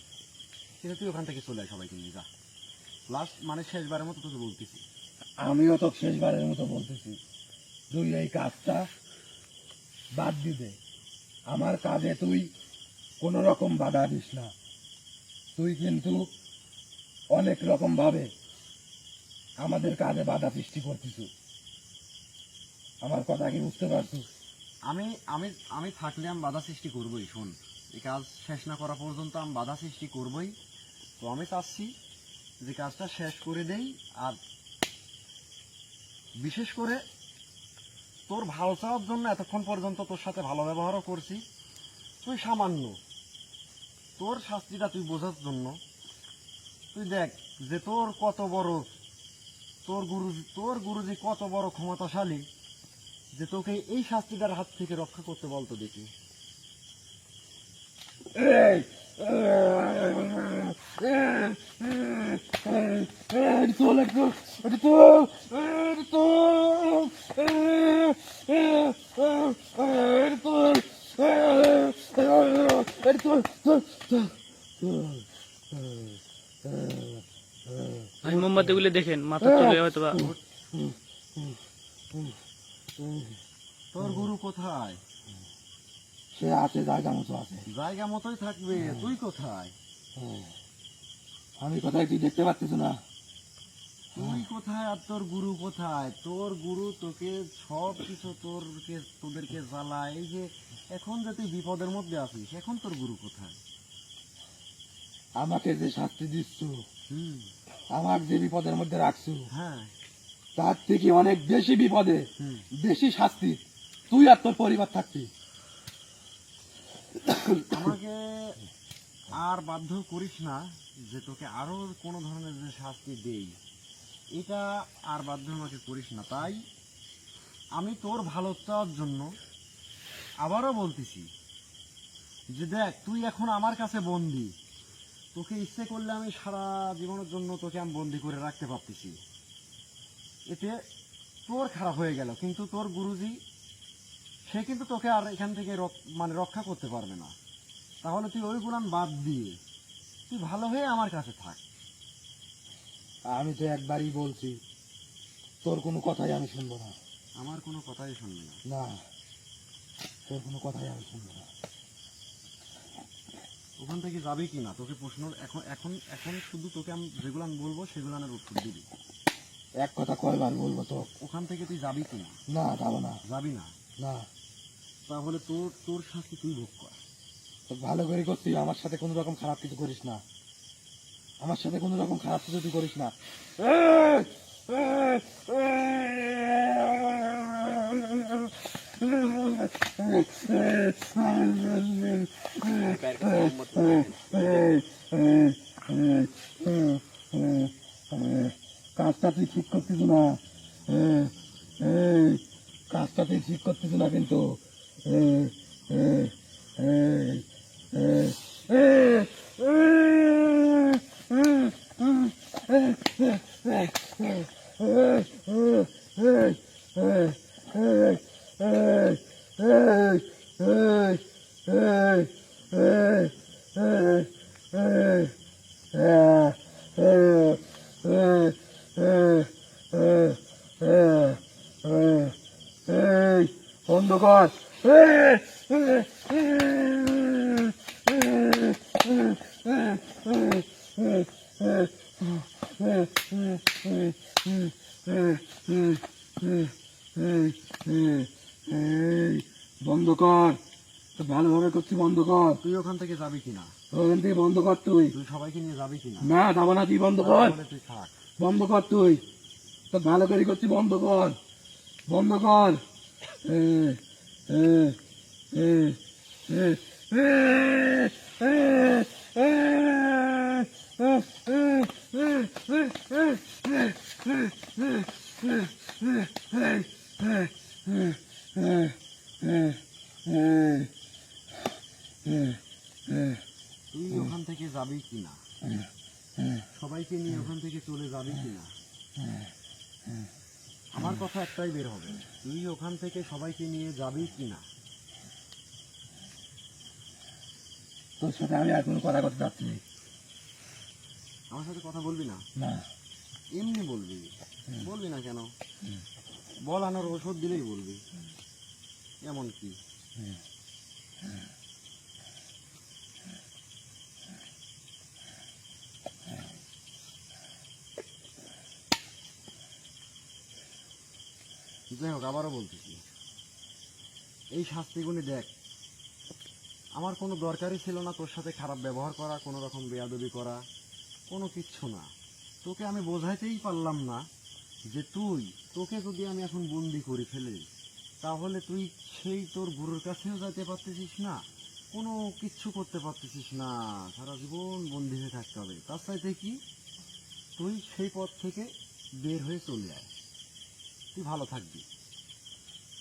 কিন্তু তুই ওখান থেকে চলে আয় সবাইকে নিয়ে যা। লাস্ট মানে শেষবারের মতো তোকে বলতেছি। আমিও তো শেষবারের মতো বলতেছি, তুই এই কাজটা বাদ দিতে। আমার কাজে তুই কোন রকম বাধা দিস না। তুই কিন্তু অনেক রকম ভাবে আমাদের কাজে বাধা সৃষ্টি করতেছিস। আমার কথা কি বুঝতে পারছিস? আমি আমি আমি থাকলে আমি বাধা সৃষ্টি করবই। শোন, এই কাজ শেষ না করা পর্যন্ত আমি বাধা সৃষ্টি করবই। তো আমি চাচ্ছি যে কাজটা শেষ করে দেই। আর বিশেষ করে তোর ভালো চাওয়ার জন্য এতক্ষণ পর্যন্ত তোর সাথে ভালো ব্যবহারও করছি। তুই সামান্য তোর শাস্তিটা তুই বোঝার জন্য তুই দেখ যে তোর কত বড়, তোর গুরুজি কত বড় ক্ষমতাশালী যে তোকে এই শাস্তিটার হাত থেকে রক্ষা করতে বলতো দেখি। এই, চল একটু, ভাই মোমবাতি গুলো দেখেন, মাথা চলে হয়তো বা। তোর গুরু কোথায়? সে আছে, জায়গা মতো আছে। জায়গা মতোই থাকবে, তুই কোথায়? আমি কোথায় তুই দেখতে পাচ্ছিস না? তুই কোথায় আর তোর গুরু কোথায়? তোর গুরু তোকে সব কিছু তোদেরকে জ্বালায়। এই যে এখন যে তুই বিপদের মধ্যে আছিস, এখন তোর গুরু কোথায়? আমাকে যে শাস্তি দিচ্ছ, হুম, আমার যে বিপদের মধ্যে রাখছো, হ্যাঁ, তার থেকে অনেক বেশি বিপদে, হুম। বেশি শাস্তি তুই আর তোর পরিবার থাকবি। আমাকে আর বাধ্য করিস না যে তোকে আরো কোনো ধরনের যে শাস্তি দেই, এটা আর বাধ্য আমাকে করিস না। তাই আমি তোর ভালো চাওয়ার জন্য আবারও বলতেছি যে দেখ, তুই এখন আমার কাছে বন্দি। তোকে ইচ্ছে করলে আমি সারা জীবনের জন্য তোকে আমি বন্দি করে রাখতে পারতেছি। এতে তোর খারাপ হয়ে গেল, কিন্তু তোর গুরুজি সে কিন্তু তোকে আর এখান থেকে মানে রক্ষা করতে পারবে না। তাহলে তুই ওইগুলান বাদ দিয়ে তুই ভালো হয়ে আমার কাছে থাক। আমি তো একবারই বলছি, তোর কোনো কথাই আমি শুনবো না। আমার কোনো কথাই শুনবি না। না, তোর কোনো কথাই আমি শুনবো না। ওখান থেকে যাবি কি না তোকে প্রশ্ন, এখন এখন এখন শুধু তোকে আমি যেগুলো আমি বলবো সেগুলানের উত্তর দিবি। এক কথা কয়বার বলবো তো? ওখান থেকে তুই যাবি কি না? না, যাবো না। যাবি না? না, তাহলে তোর তোর শাস্তি তুই ভোগ কর। তো ভালো করে করছিস, আমার সাথে কোনো রকম খারাপ কিছু করিস না। আমার সাথে কোনো রকম খারাপ কিছু তুই করিস না। কাজটা তুই ঠিক করতেছ না, কাজটা তুই ঠিক করতেছ না কিন্তু। অন্ধকার বন্ধ কর, তো ভালোভাবে করছি, বন্ধ কর। তুই ওখান থেকে যাবি কি না? ওখান থেকে বন্ধ কর তুই। তুই সবাইকে নিয়ে যাবি কি না? না, যাবো না, তুই বন্ধ কর, তাহলে তুই থাক। বন্ধ কর তুই। তো ভালো করে করছি, বন্ধ কর, বন্ধ কর। তুই ওখান থেকে যাবি কি না? সবাইকে নিয়ে ওখান থেকে চলে যাবি কি না? আমার কথা একটাই বের হবে, তুই ওখান থেকে সবাইকে নিয়ে যাবি কি না? তোর সাথে আমি আর কোনো কথা করতে চাচ্ছি না। আমার সাথে কথা বলবি না? না, এমনি বলবি। বলবি না কেন? বল, আনার ওষুধ দিলেই বলবি। এমন কি? যাই হোক, আবারও বলতেছি, এই শাস্তিগুলি দেখ, আমার কোনো দরকারই ছিল না তোর সাথে খারাপ ব্যবহার করা, কোনো রকম বেয়াদবি করা, কোনো কিচ্ছু না। তোকে আমি বোঝাইতেই পারলাম না যে তোকে যদি আমি এখন বন্দি করে ফেলি, তাহলে তুই সেই তোর গুরুর কাছেও যাইতে পারতেছিস না, কোনো কিচ্ছু করতে পারতেছিস না, সারা জীবন বন্দি হয়ে থাকতে হবে। তার চাইতে কি, তুই সেই পথ থেকে বের হয়ে চলে আয়, তুই ভালো থাকবি।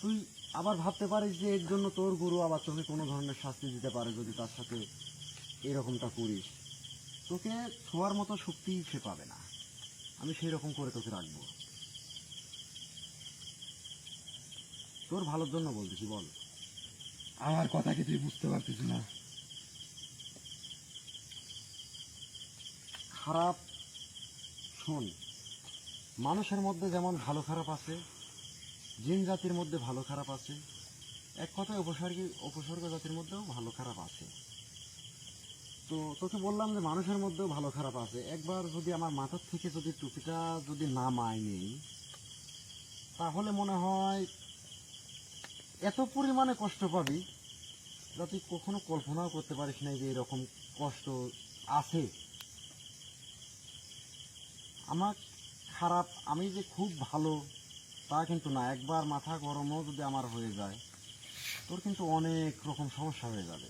তুই আবার ভাবতে পারিস যে এর জন্য তোর গুরু আবার তোকে কোনো ধরনের শাস্তি দিতে পারে যদি তার সাথে এরকমটা করিস। তোকে ছোঁয়ার মতো শক্তি সে পাবে না। আমি সেই রকম করে তোকে রাখবো, তোর ভালোর জন্য বলতেছি। বল। আমার কথা কি তুই বুঝতে পারছিস না? খারাপ, শোন, মানুষের মধ্যে যেমন ভালো খারাপ আছে, জিন জাতির মধ্যে ভালো খারাপ আছে, এক কথায় উপসর্গ জাতির মধ্যেও ভালো খারাপ আছে। তো তোকে বললাম যে মানুষের মধ্যেও ভালো খারাপ আছে। একবার যদি আমার মাথার থেকে যদি টুপিটা যদি না মাইনি, তাহলে মনে হয় এত পরিমাণে কষ্ট পাবি যা তুই কখনো কল্পনাও করতে পারিস না যে এরকম কষ্ট আছে। আমার খারাপ, আমি যে খুব ভালো তা কিন্তু না। একবার মাথা গরমও যদি আমার হয়ে যায়, তোর কিন্তু অনেক রকম সমস্যা হয়ে যাবে।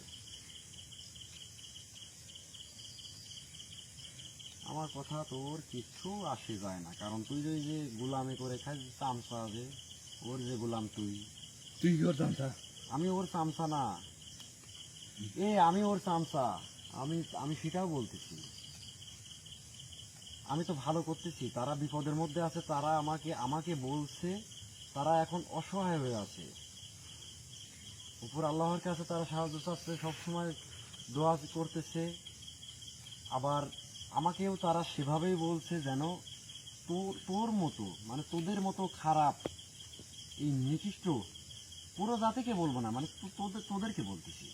আমার কথা তোর কিচ্ছু আসে যায় না, কারণ তুই যে গোলামি করে খাস, চামচা যে ওর যে গোলাম তুই। তুই কি করতাম তা? আমি ওর চামচা না, আমি ওর চামচা। আমি সেটাও বলতেছি। আমি তো ভালো করতেছি, তারা বিপদের মধ্যে আছে, তারা আমাকে বলছে, তারা এখন অসহায় হয়ে আছে। উপর আল্লাহর কাছে তারা সাহায্য চাচ্ছে, সবসময় দোয়া করতেছে। আবার আমাকেও তারা সেভাবেই বলছে যেন তোর মতো, মানে তোদের মতো খারাপ এই নিকৃষ্ট পুরো জাতিকে বলবো না, মানে তোদেরকে বলতেছি,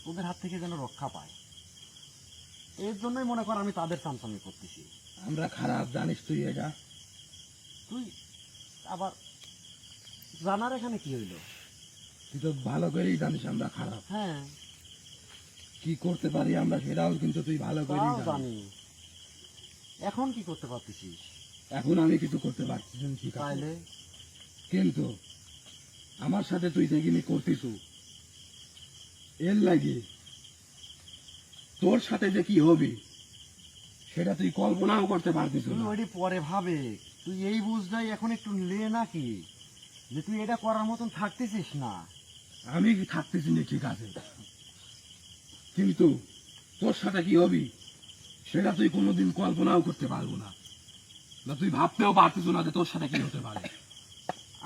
তোদের হাত থেকে যেন রক্ষা পায়। এর জন্যই মনে কর আমি তাদের চামচামি করতেছি। আমরা খারাপ জানিস তুই এটা? তুই আবার জানার এখানে কি হইলো? তুই তো ভালো করেই জানিস আমরা খারাপ। হ্যাঁ, কি করতে পারি আমরা সেটাও কিন্তু তুই ভালো করেই তাও জানিস। জানি। এখন কি করতে পারতেছিস? এখন আমি কিছু করতে পারছি না, ঠিক আছে, তাইলে কিন্তু আমার সাথে তুই যেগুলি করতিস এর লাগে তোর সাথে যে কি হবে সেটা তুই কল্পনাও করতে পারতিস তুই না। ওইটি পরে ভাবে। তুই এই বুঝটাই এখন একটু লে নাকি যে তুই এটা করার মতন থাকতেছিস না। আমি কি থাকতেছি না, ঠিক আছে, কিন্তু তোর সাথে কি হবি সেটা তুই কোনোদিন কল্পনাও করতে পারবো না, বা তুই ভাবতেও পারতিস না যে তোর সাথে কি হতে পারে।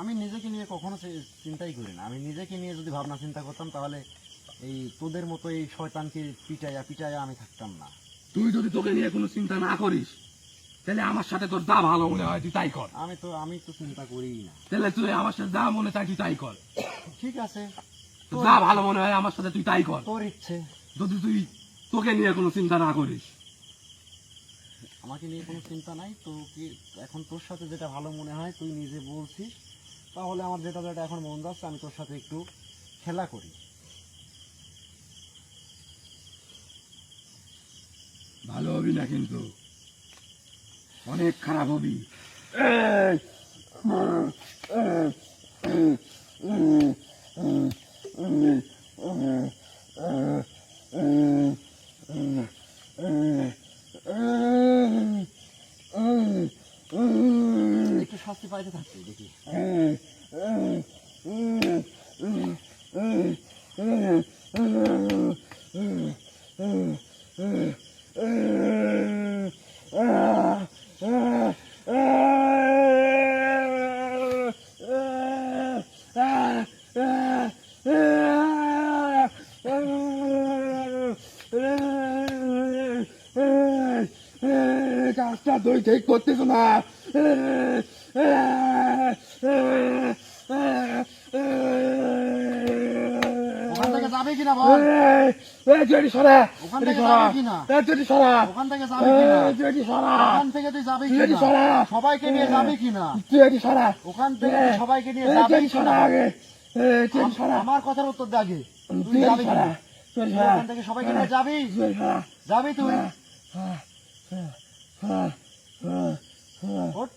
আমি নিজেকে নিয়ে কখনো চিন্তাই করি না। আমি নিজেকে নিয়ে যদি ভাবনা চিন্তা করতাম, তাহলে এই তোদের মতো এই শয়তানকে পিটাইয়া আমি থাকতাম না। তুই যদি তোকে নিয়ে কোনো চিন্তা না করিস তাহলে আমার সাথে তোর যা ভালো মনে হয় তুই তাই কর। আমি তো চিন্তা করিই না। তাহলে তুই আমার সাথে যা মনে চাই তুই তাই কর। ঠিক আছে, তোর যা ভালো মনে হয় আমার সাথে তুই তাই কর, তোর ইচ্ছে। যদি তুই তোকে নিয়ে কোনো চিন্তা না করিস। আমাকে নিয়ে কোনো চিন্তা নাই। তো কি এখন তোর সাথে যেটা ভালো মনে হয় তুই নিজে বলছিস, তাহলে আমার যেটা যেটা এখন মন যাচ্ছে আমি তোর সাথে একটু খেলা করি। ভালো হবি না, কিন্তু অনেক খারাপ হবি। একটু শাস্তি পাইতে থাকছি দেখি। কাজটা তুই ঠিক করতেছ না। ওখান থেকে যাবে কিনা বল? সরা, ওখান থেকে যাবে কিনা? সরা, ওখান থেকে যাবে কিনা? সরা, ওখান থেকে তুই যাবি তুই কিনা? সরা। সবাইকে নিয়ে যাবি কিনা? তুই সরা, ওখান থেকে তুই সবাইকে নিয়ে যাবি কিনা? সরা আগে, সরা, আমার কথার উত্তর দে আগে। তুই তুই যাবি সরা, কিনা? তুই তুই সরা, ওখান থেকে সবাইকে নিয়ে যাবি? তুই সরা, যাবি তুই? ওঠ,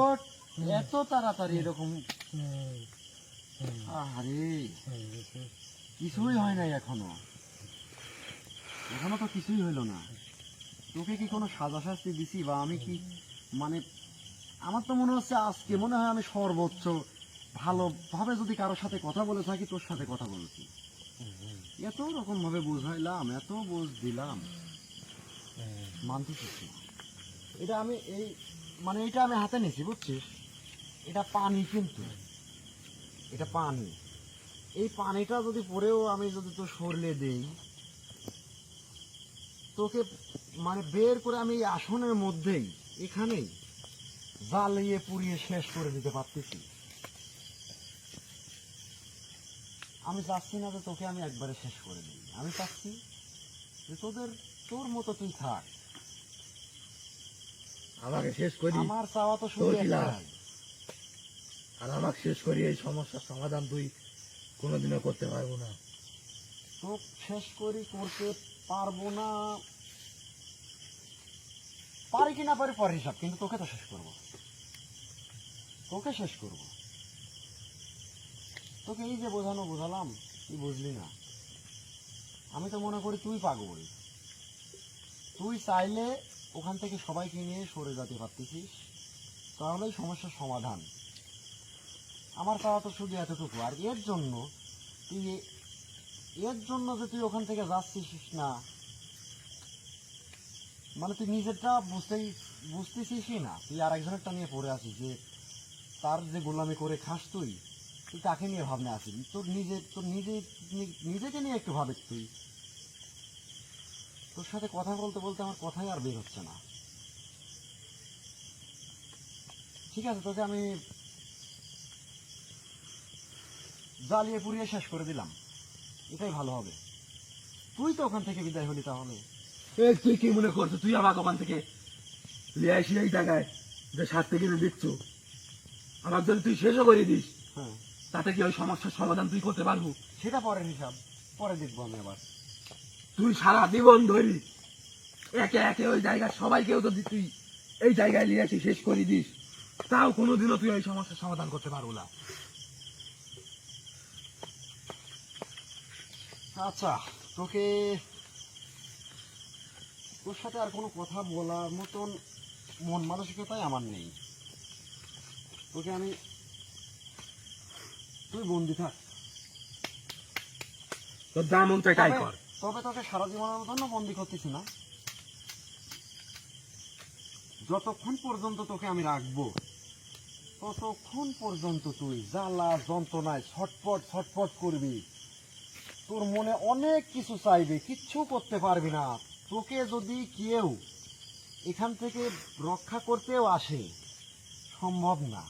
ওঠ, এত তাড়াতাড়ি এরকম? আরে কিছুই হয় নাই এখনো তো কিছুই হইলো না। তোকে কি কোনো সাজা শাস্তি দিছি, বা আমি কি, মানে আমার তো মনে হচ্ছে আজকে মনে হয় আমি সর্বোচ্চ ভালোভাবে যদি কারোর সাথে কথা বলে থাকি, তোর সাথে কথা বলছি। এত রকম ভাবে বুঝাইলাম, এত বোঝ দিলাম, মানতেছিস না। এটা আমি এটা আমি হাতে নিছি, বুঝছিস? এটা পানি, কিন্তু এটা পানি। এই পানিটা যদি পরেও আমি যদি তোর শরীরে দেই, তোকে বের করে আমি এই আসনের মধ্যেই এখানেই জ্বালিয়ে পুড়িয়ে শেষ করে দিতে পারতেছি। আমি চাচ্ছি না যে তোকে আমি একবারে শেষ করে দিই। আমি চাচ্ছি যে তোর মতো তুই থাক, আমাকে শেষ করি আমার চাওয়া তো শুধু তোর কি লাভ? একটাই। আর আমাকে শেষ করি এই সমস্যার সমাধান তুই কোনোদিনও করতে পারবো না। তো শেষ করতে পারবো না, পারি কি না পারি পরে হিসাব, কিন্তু তোকে তো শেষ করবো, তোকে শেষ করবো। তোকে এই যে বোঝালাম, তুই বুঝলি না। আমি তো মনে করি তুই পাগল, তুই চাইলে ওখান থেকে সবাইকে নিয়ে সরে যেতে পারতেছিস, তাহলেই সমস্যার সমাধান। আমার চাওয়া তো শুধু এতটুকু। আর এর জন্য যে তুই ওখান থেকে যাচ্ছিস না, মানে তুই নিজেরটা বুঝতেছিসই না। তুই আর একজনেরটা নিয়ে পড়ে আছিস, যে তার যে গোলামি করে খাস তুই তাকে নিয়ে ভাবনা আছিস। নিজেকে নিয়ে একটু ভাবে। তোর সাথে কথা বলতে বলতে আমার কথাই আর বের হচ্ছে না। ঠিক আছে, তোকে আমি জ্বালিয়ে পুড়িয়ে শেষ করে দিলাম, এটাই ভালো হবে। তুই তো ওখান থেকে বিদায় হলি তাহলে। তুই কি মনে করছো তুই আমাকে ওখান থেকে লিয়ে আসি এই জায়গায় যে শাস্তি কিনে দিচ্ছ, আমার যদি তুই শেষও করে দিস, হ্যাঁ, তাতে কি ওই সমস্যার সমাধান তুই করতে পারবো? সেটা পরের হিসাব, পরে দেখবো আমি আবার। তুই সারা জীবন ধরি একে একে ওই জায়গায় সবাইকেও যদি তুই এই জায়গায় নিয়ে আসি শেষ করে দিস, তাও কোনোদিনও তুই ওই সমস্যার সমাধান করতে পারবো না। আচ্ছা, তোর সাথে আর কোনো কথা বলার মতন মন মানসিকতাই আমার নেই। তুই বন্দি থাক। তোর যা মন চাই তাই কর। তবে তোকে সারা জীবনের মতন বন্দি করতেছি না। যতক্ষণ পর্যন্ত তোকে আমি রাখবো, ততক্ষণ পর্যন্ত তুই জ্বালা যন্ত্রণায় ছটফট করবি। তোর মনে অনেক কিছু চাইবে, কিচ্ছু করতে পারবি না। তোকে যদি কেউ এখান থেকে রক্ষা করতেও আসে, সম্ভব না,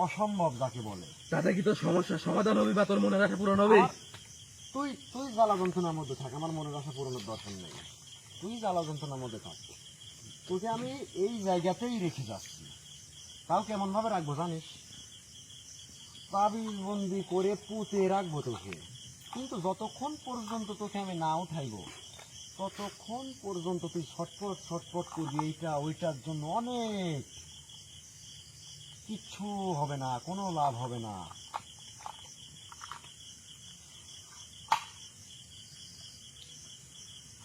অসম্ভব যাকে বলে। তাতে কি তোর সমস্যার সমাধান হবে বা তোর মনের আশা পূরণ হবে? আর তুই জ্বালা যন্ত্রণার মধ্যে থাক, আমার মনের আশা পূরণের দর্শন নেই। তুই জ্বালা যন্ত্রণার মধ্যে থাক। তোকে আমি এই জায়গাতেই রেখে যাচ্ছি। তাও কেমন ভাবে রাখবো জানিস? তাবিজ বন্দি করে পুঁতে রাখবো তোকে। কিন্তু যতক্ষণ পর্যন্ত তোকে আমি না উঠাইবো, ততক্ষণ পর্যন্ত তুই ছটফট করবি এইটা ওইটার জন্য। অনেক কিচ্ছু হবে না, কোনো লাভ হবে না।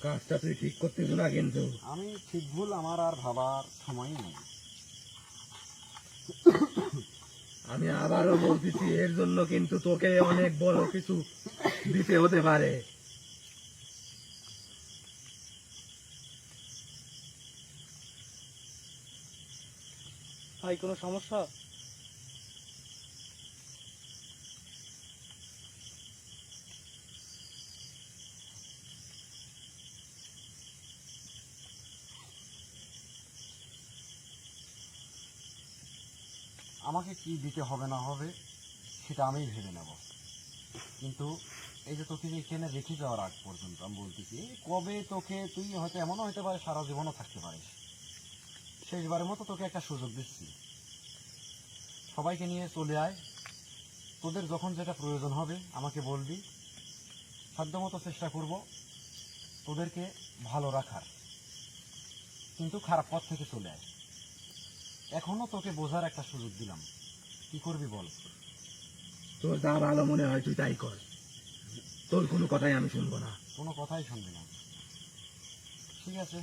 কাজটা তুই ঠিক করতেছ না কিন্তু। আমি ঠিক ভুল আমার আর ভাবার সময়ই নেই। আমি আবারও বলতেছি, এর জন্য কিন্তু তোকে অনেক বড় কিছু দিতে হতে পারে। ভাই কোনো সমস্যা? আমাকে কি দিতে হবে না হবে সেটা আমিই ভেবে নেব। কিন্তু এই যে তোকে যে এখানে রেখে যাওয়ার আগ পর্যন্ত আমি বলতেছি, কবে তোকে, তুই হয়তো এমনও হতে পারে সারা জীবনও থাকতে পারিস। শেষবারের মতো তোকে একটা সুযোগ দিচ্ছি, সবাইকে নিয়ে চলে আয়। তোদের যখন যেটা প্রয়োজন হবে আমাকে বলবি, সাধ্যমতো চেষ্টা করব তোদেরকে ভালো রাখার। কিন্তু খারাপ পথ থেকে চলে আয়। এখনো তোকে বোঝার একটা সুযোগ দিলাম, কি করবি বল? তোর যা ভালো মনে হয় তুই তাই কর, তোর কোনো কথাই আমি শুনবো না। কোনো কথাই শুনবি না? ঠিক আছে,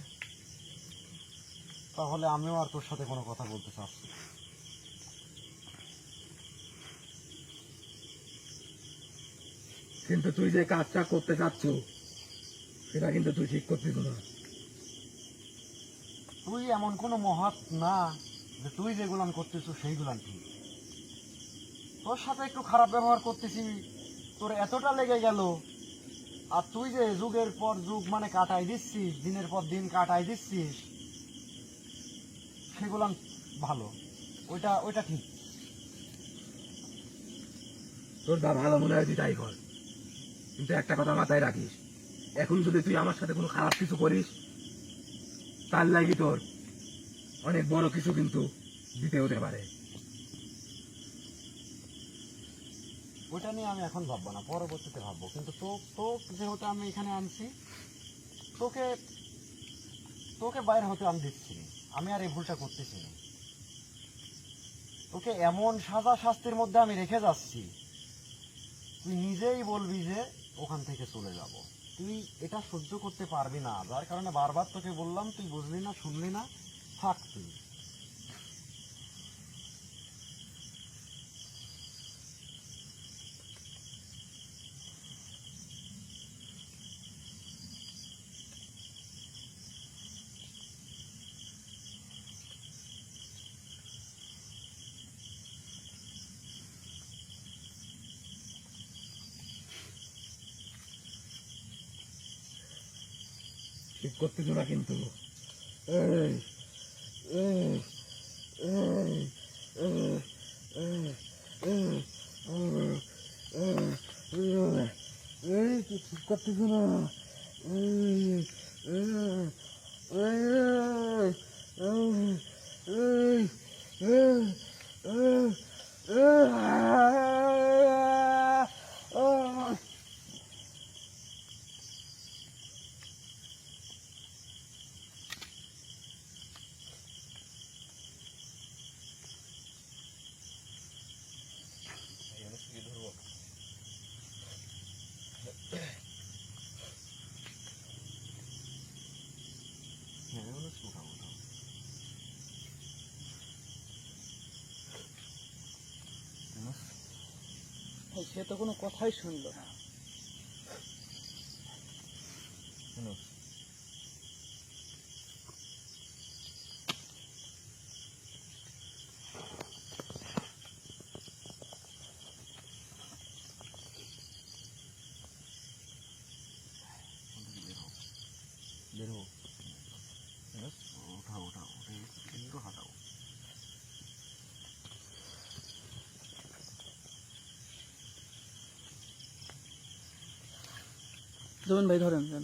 তাহলে আমিও আর তোর সাথে কোনো কথা বলতে চাচ্ছি না। কিন্তু তুই যে কাজটা করতে চাচ্ছ সেটা কিন্তু তুই ঠিক করছিস না। তুই এমন কোনো মহৎ না যে তুই যেগুলান করতেছ সেইগুলান ঠিক। তোর সাথে একটু খারাপ ব্যবহার করতেছি, তোর এতটা লেগে গেল। আর তুই যে যুগের পর যুগ মানে কাটাই দিচ্ছিস, দিনের পর দিন কাটাই দিচ্ছিস, সেগুলান ভালো, ওইটা ঠিক। তোর যা ভালো মনে হয় তুই তাই কর, কিন্তু একটা কথা মাথায় রাখিস, এখন যদি তুই আমার সাথে কোনো খারাপ কিছু করিস, তার লাগি তোর অনেক বড় কিছু কিন্তু দিতে হতে পারে। ওটা নিয়ে আমি এখন ভাববো না, পরবর্তীতে ভাববো। কিন্তু যেহেতু আমি এখানে আনছি, তোকে তোকে বাইরে হতে আমি দিচ্ছি না। আমি আর এই ভুলটা করতেছি না। তোকে এমন সাজা শাস্তির মধ্যে আমি রেখে যাচ্ছি, তুই নিজেই বলবি যে ওখান থেকে চলে যাব। তুই এটা সহ্য করতে পারবি না, যার কারণে বারবার তোকে বললাম, তুই বুঝলি না, শুনলি না, থাক তুই। ঠিক করতেছো না কিন্তু। এই, এই, এই, এই, এই, এই, এই, তুই ঠিক করতেছো না। এই, এই, এই, এই, এই, এই, সে তো কোনো কথাই শুনলো না। জমিন ভাই ধরেন যান।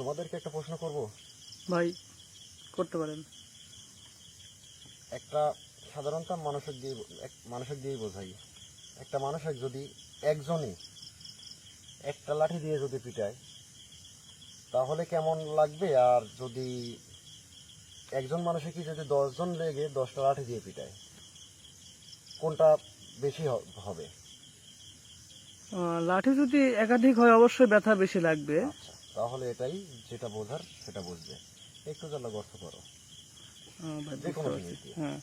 তোমাদেরকে একটা প্রশ্ন করব। ভাই করতে পারেন। একটা সাধারণত মানুষের দিয়েই বোঝাই, একটা মানুষের যদি একজনই একটা লাঠি দিয়ে যদি পিটায় তাহলে কেমন লাগবে, আর যদি একজন মানুষের কি যদি 10 জন লেগে 10টা লাঠি দিয়ে পিটায়, কোনটা বেশি হবে? লাঠি যদি একাধিক হয় অবশ্যই ব্যথা বেশি লাগবে। আচ্ছা, তাহলে এটাই যেটা বোঝার সেটা বুঝবে। একটু জ্বালা গর্ত করো, ভাই যে কোনো বুঝতে পারছি। জিনিস দিয়ে। হ্যাঁ,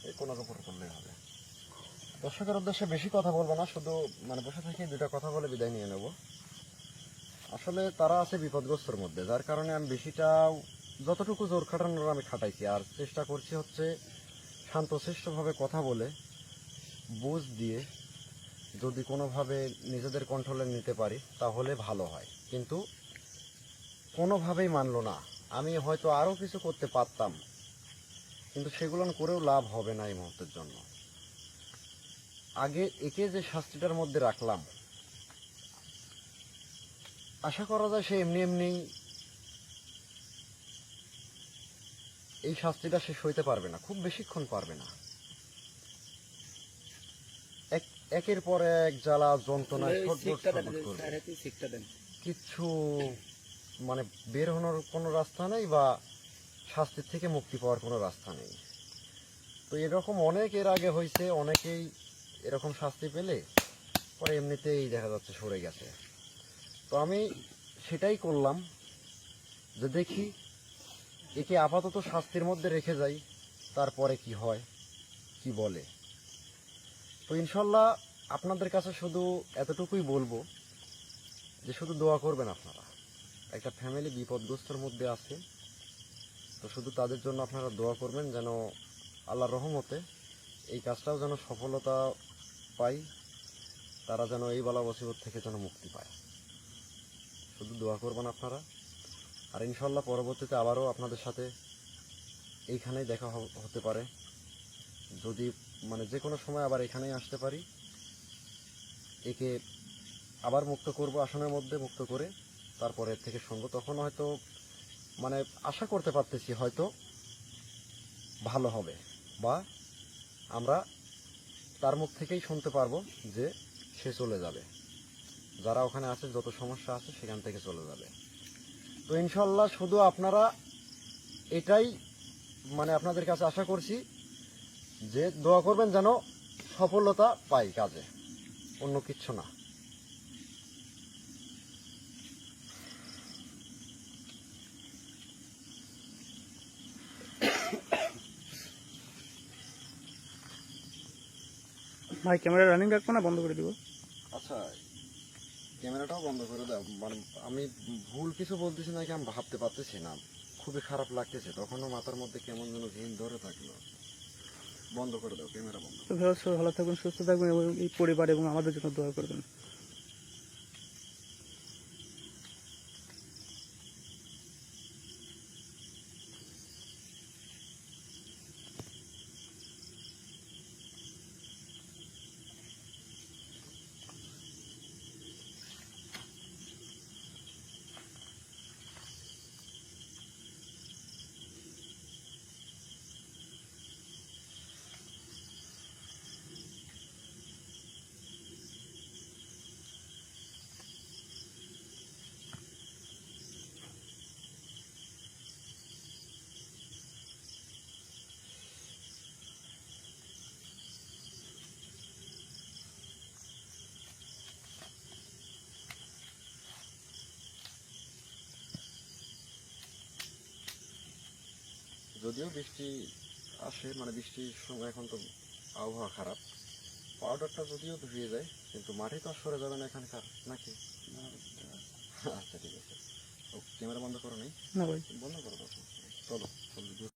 এই কোনোর উপর করলেই হবে। দর্শকের উদ্দেশ্যে বেশি কথা বলবো না, শুধু মানে বসে থেকে দুটা কথা বলে বিদায় নিয়ে নেব। আসলে তারা আছে বিপদগ্রস্তর মধ্যে, যার কারণে আমি বেশিটা যতটুকু জোর খাটানোর আমি খাটাইছি, আর চেষ্টা করছি হচ্ছে শান্তশিষ্টভাবে কথা বলে বুঝ দিয়ে যদি কোনোভাবে নিজেদের কন্ট্রোলে নিতে পারি তাহলে ভালো হয়। কিন্তু কোনোভাবেই মানলো না। আমি হয়তো আরও কিছু করতে পারতাম, কিন্তু সেগুলো করেও লাভ হবে না এই মুহূর্তের জন্য। আগে একে যে শাস্তিটার মধ্যে রাখলাম, আশা করা যায় সে এমনি এমনি এই শাস্তিটা সে সইতে পারবে না, খুব বেশিক্ষণ পারবে না। একের পর এক জ্বালা যন্ত্রণায় ছটফট করবে। কিচ্ছু মানে বের হওয়ার কোনো রাস্তা নেই, বা শাস্তির থেকে মুক্তি পাওয়ার কোনো রাস্তা নেই। তো এরকম অনেক এর আগে হয়েছে, অনেকেই এরকম শাস্তি পেলে পরে এমনিতেই দেখা যাচ্ছে সরে গেছে। তো আমি সেটাই করলাম যে দেখি একে আপাতত শাস্তির মধ্যে রেখে যাই, তারপরে কি হয় কি বলে। তো ইনশাল্লাহ আপনাদের কাছে শুধু এতটুকুই বলবো যে শুধু দোয়া করবেন আপনারা। একটা ফ্যামিলি বিপদগ্রস্তর মধ্যে আছে, তো শুধু তাদের জন্য আপনারা দোয়া করবেন যেন আল্লাহর রহমতে এই কাজটাও যেন সফলতা পায়, তারা যেন এই বালা মুসিবত থেকে যেন মুক্তি পায়। শুধু দোয়া করবেন আপনারা। আর ইনশাল্লাহ পরবর্তীতে আবারও আপনাদের সাথে এইখানেই দেখা হতে পারে, যদি মানে যে কোনো সময় আবার এখানেই আসতে পারি। একে আবার মুক্ত করব, আসনের মধ্যে মুক্ত করে তারপরে এর থেকে শুনবো। তখন হয়তো মানে আশা করতে পারতেছি হয়তো ভালো হবে, বা আমরা তার মুখ থেকেই শুনতে পারবো যে সে চলে যাবে, যারা ওখানে আছে যত সমস্যা আছে সেখান থেকে চলে যাবে। তো ইনশাল্লাহ শুধু আপনারা এটাই মানে আপনাদের কাছে আশা করছি যে দোয়া করবেন যেন সফলতা পাই কাজে, অন্য কিচ্ছু না। ভাই ক্যামেরা রানিং রাখবো না বন্ধ করে দিব? আচ্ছা, ক্যামেরাটাও বন্ধ করে দাও। মানে আমি ভুল কিছু বলতেছি নাকি আমি ভাবতে পারতেছি না, খুবই খারাপ লাগতেছে। তখনও মাথার মধ্যে কেমন যেন ঘিন ধরে থাকলো। বন্ধ করে দাও, ক্যামেরা বন্ধ। তো ভালো থাকবেন, সুস্থ থাকবেন এবং এই পরিবার এবং আমাদের জন্য দোয়া করবেন। যদিও বৃষ্টি আসে, মানে বৃষ্টির সময় এখন তো আবহাওয়া খারাপ, পাউডারটা যদিও ধুয়ে যায়, কিন্তু মাটি তো আর সরে যাবে না এখানকার নাকি? আচ্ছা ঠিক আছে। ক্যামেরা বন্ধ করো নাই? না ভাই। বন্ধ করো, চলো চলো।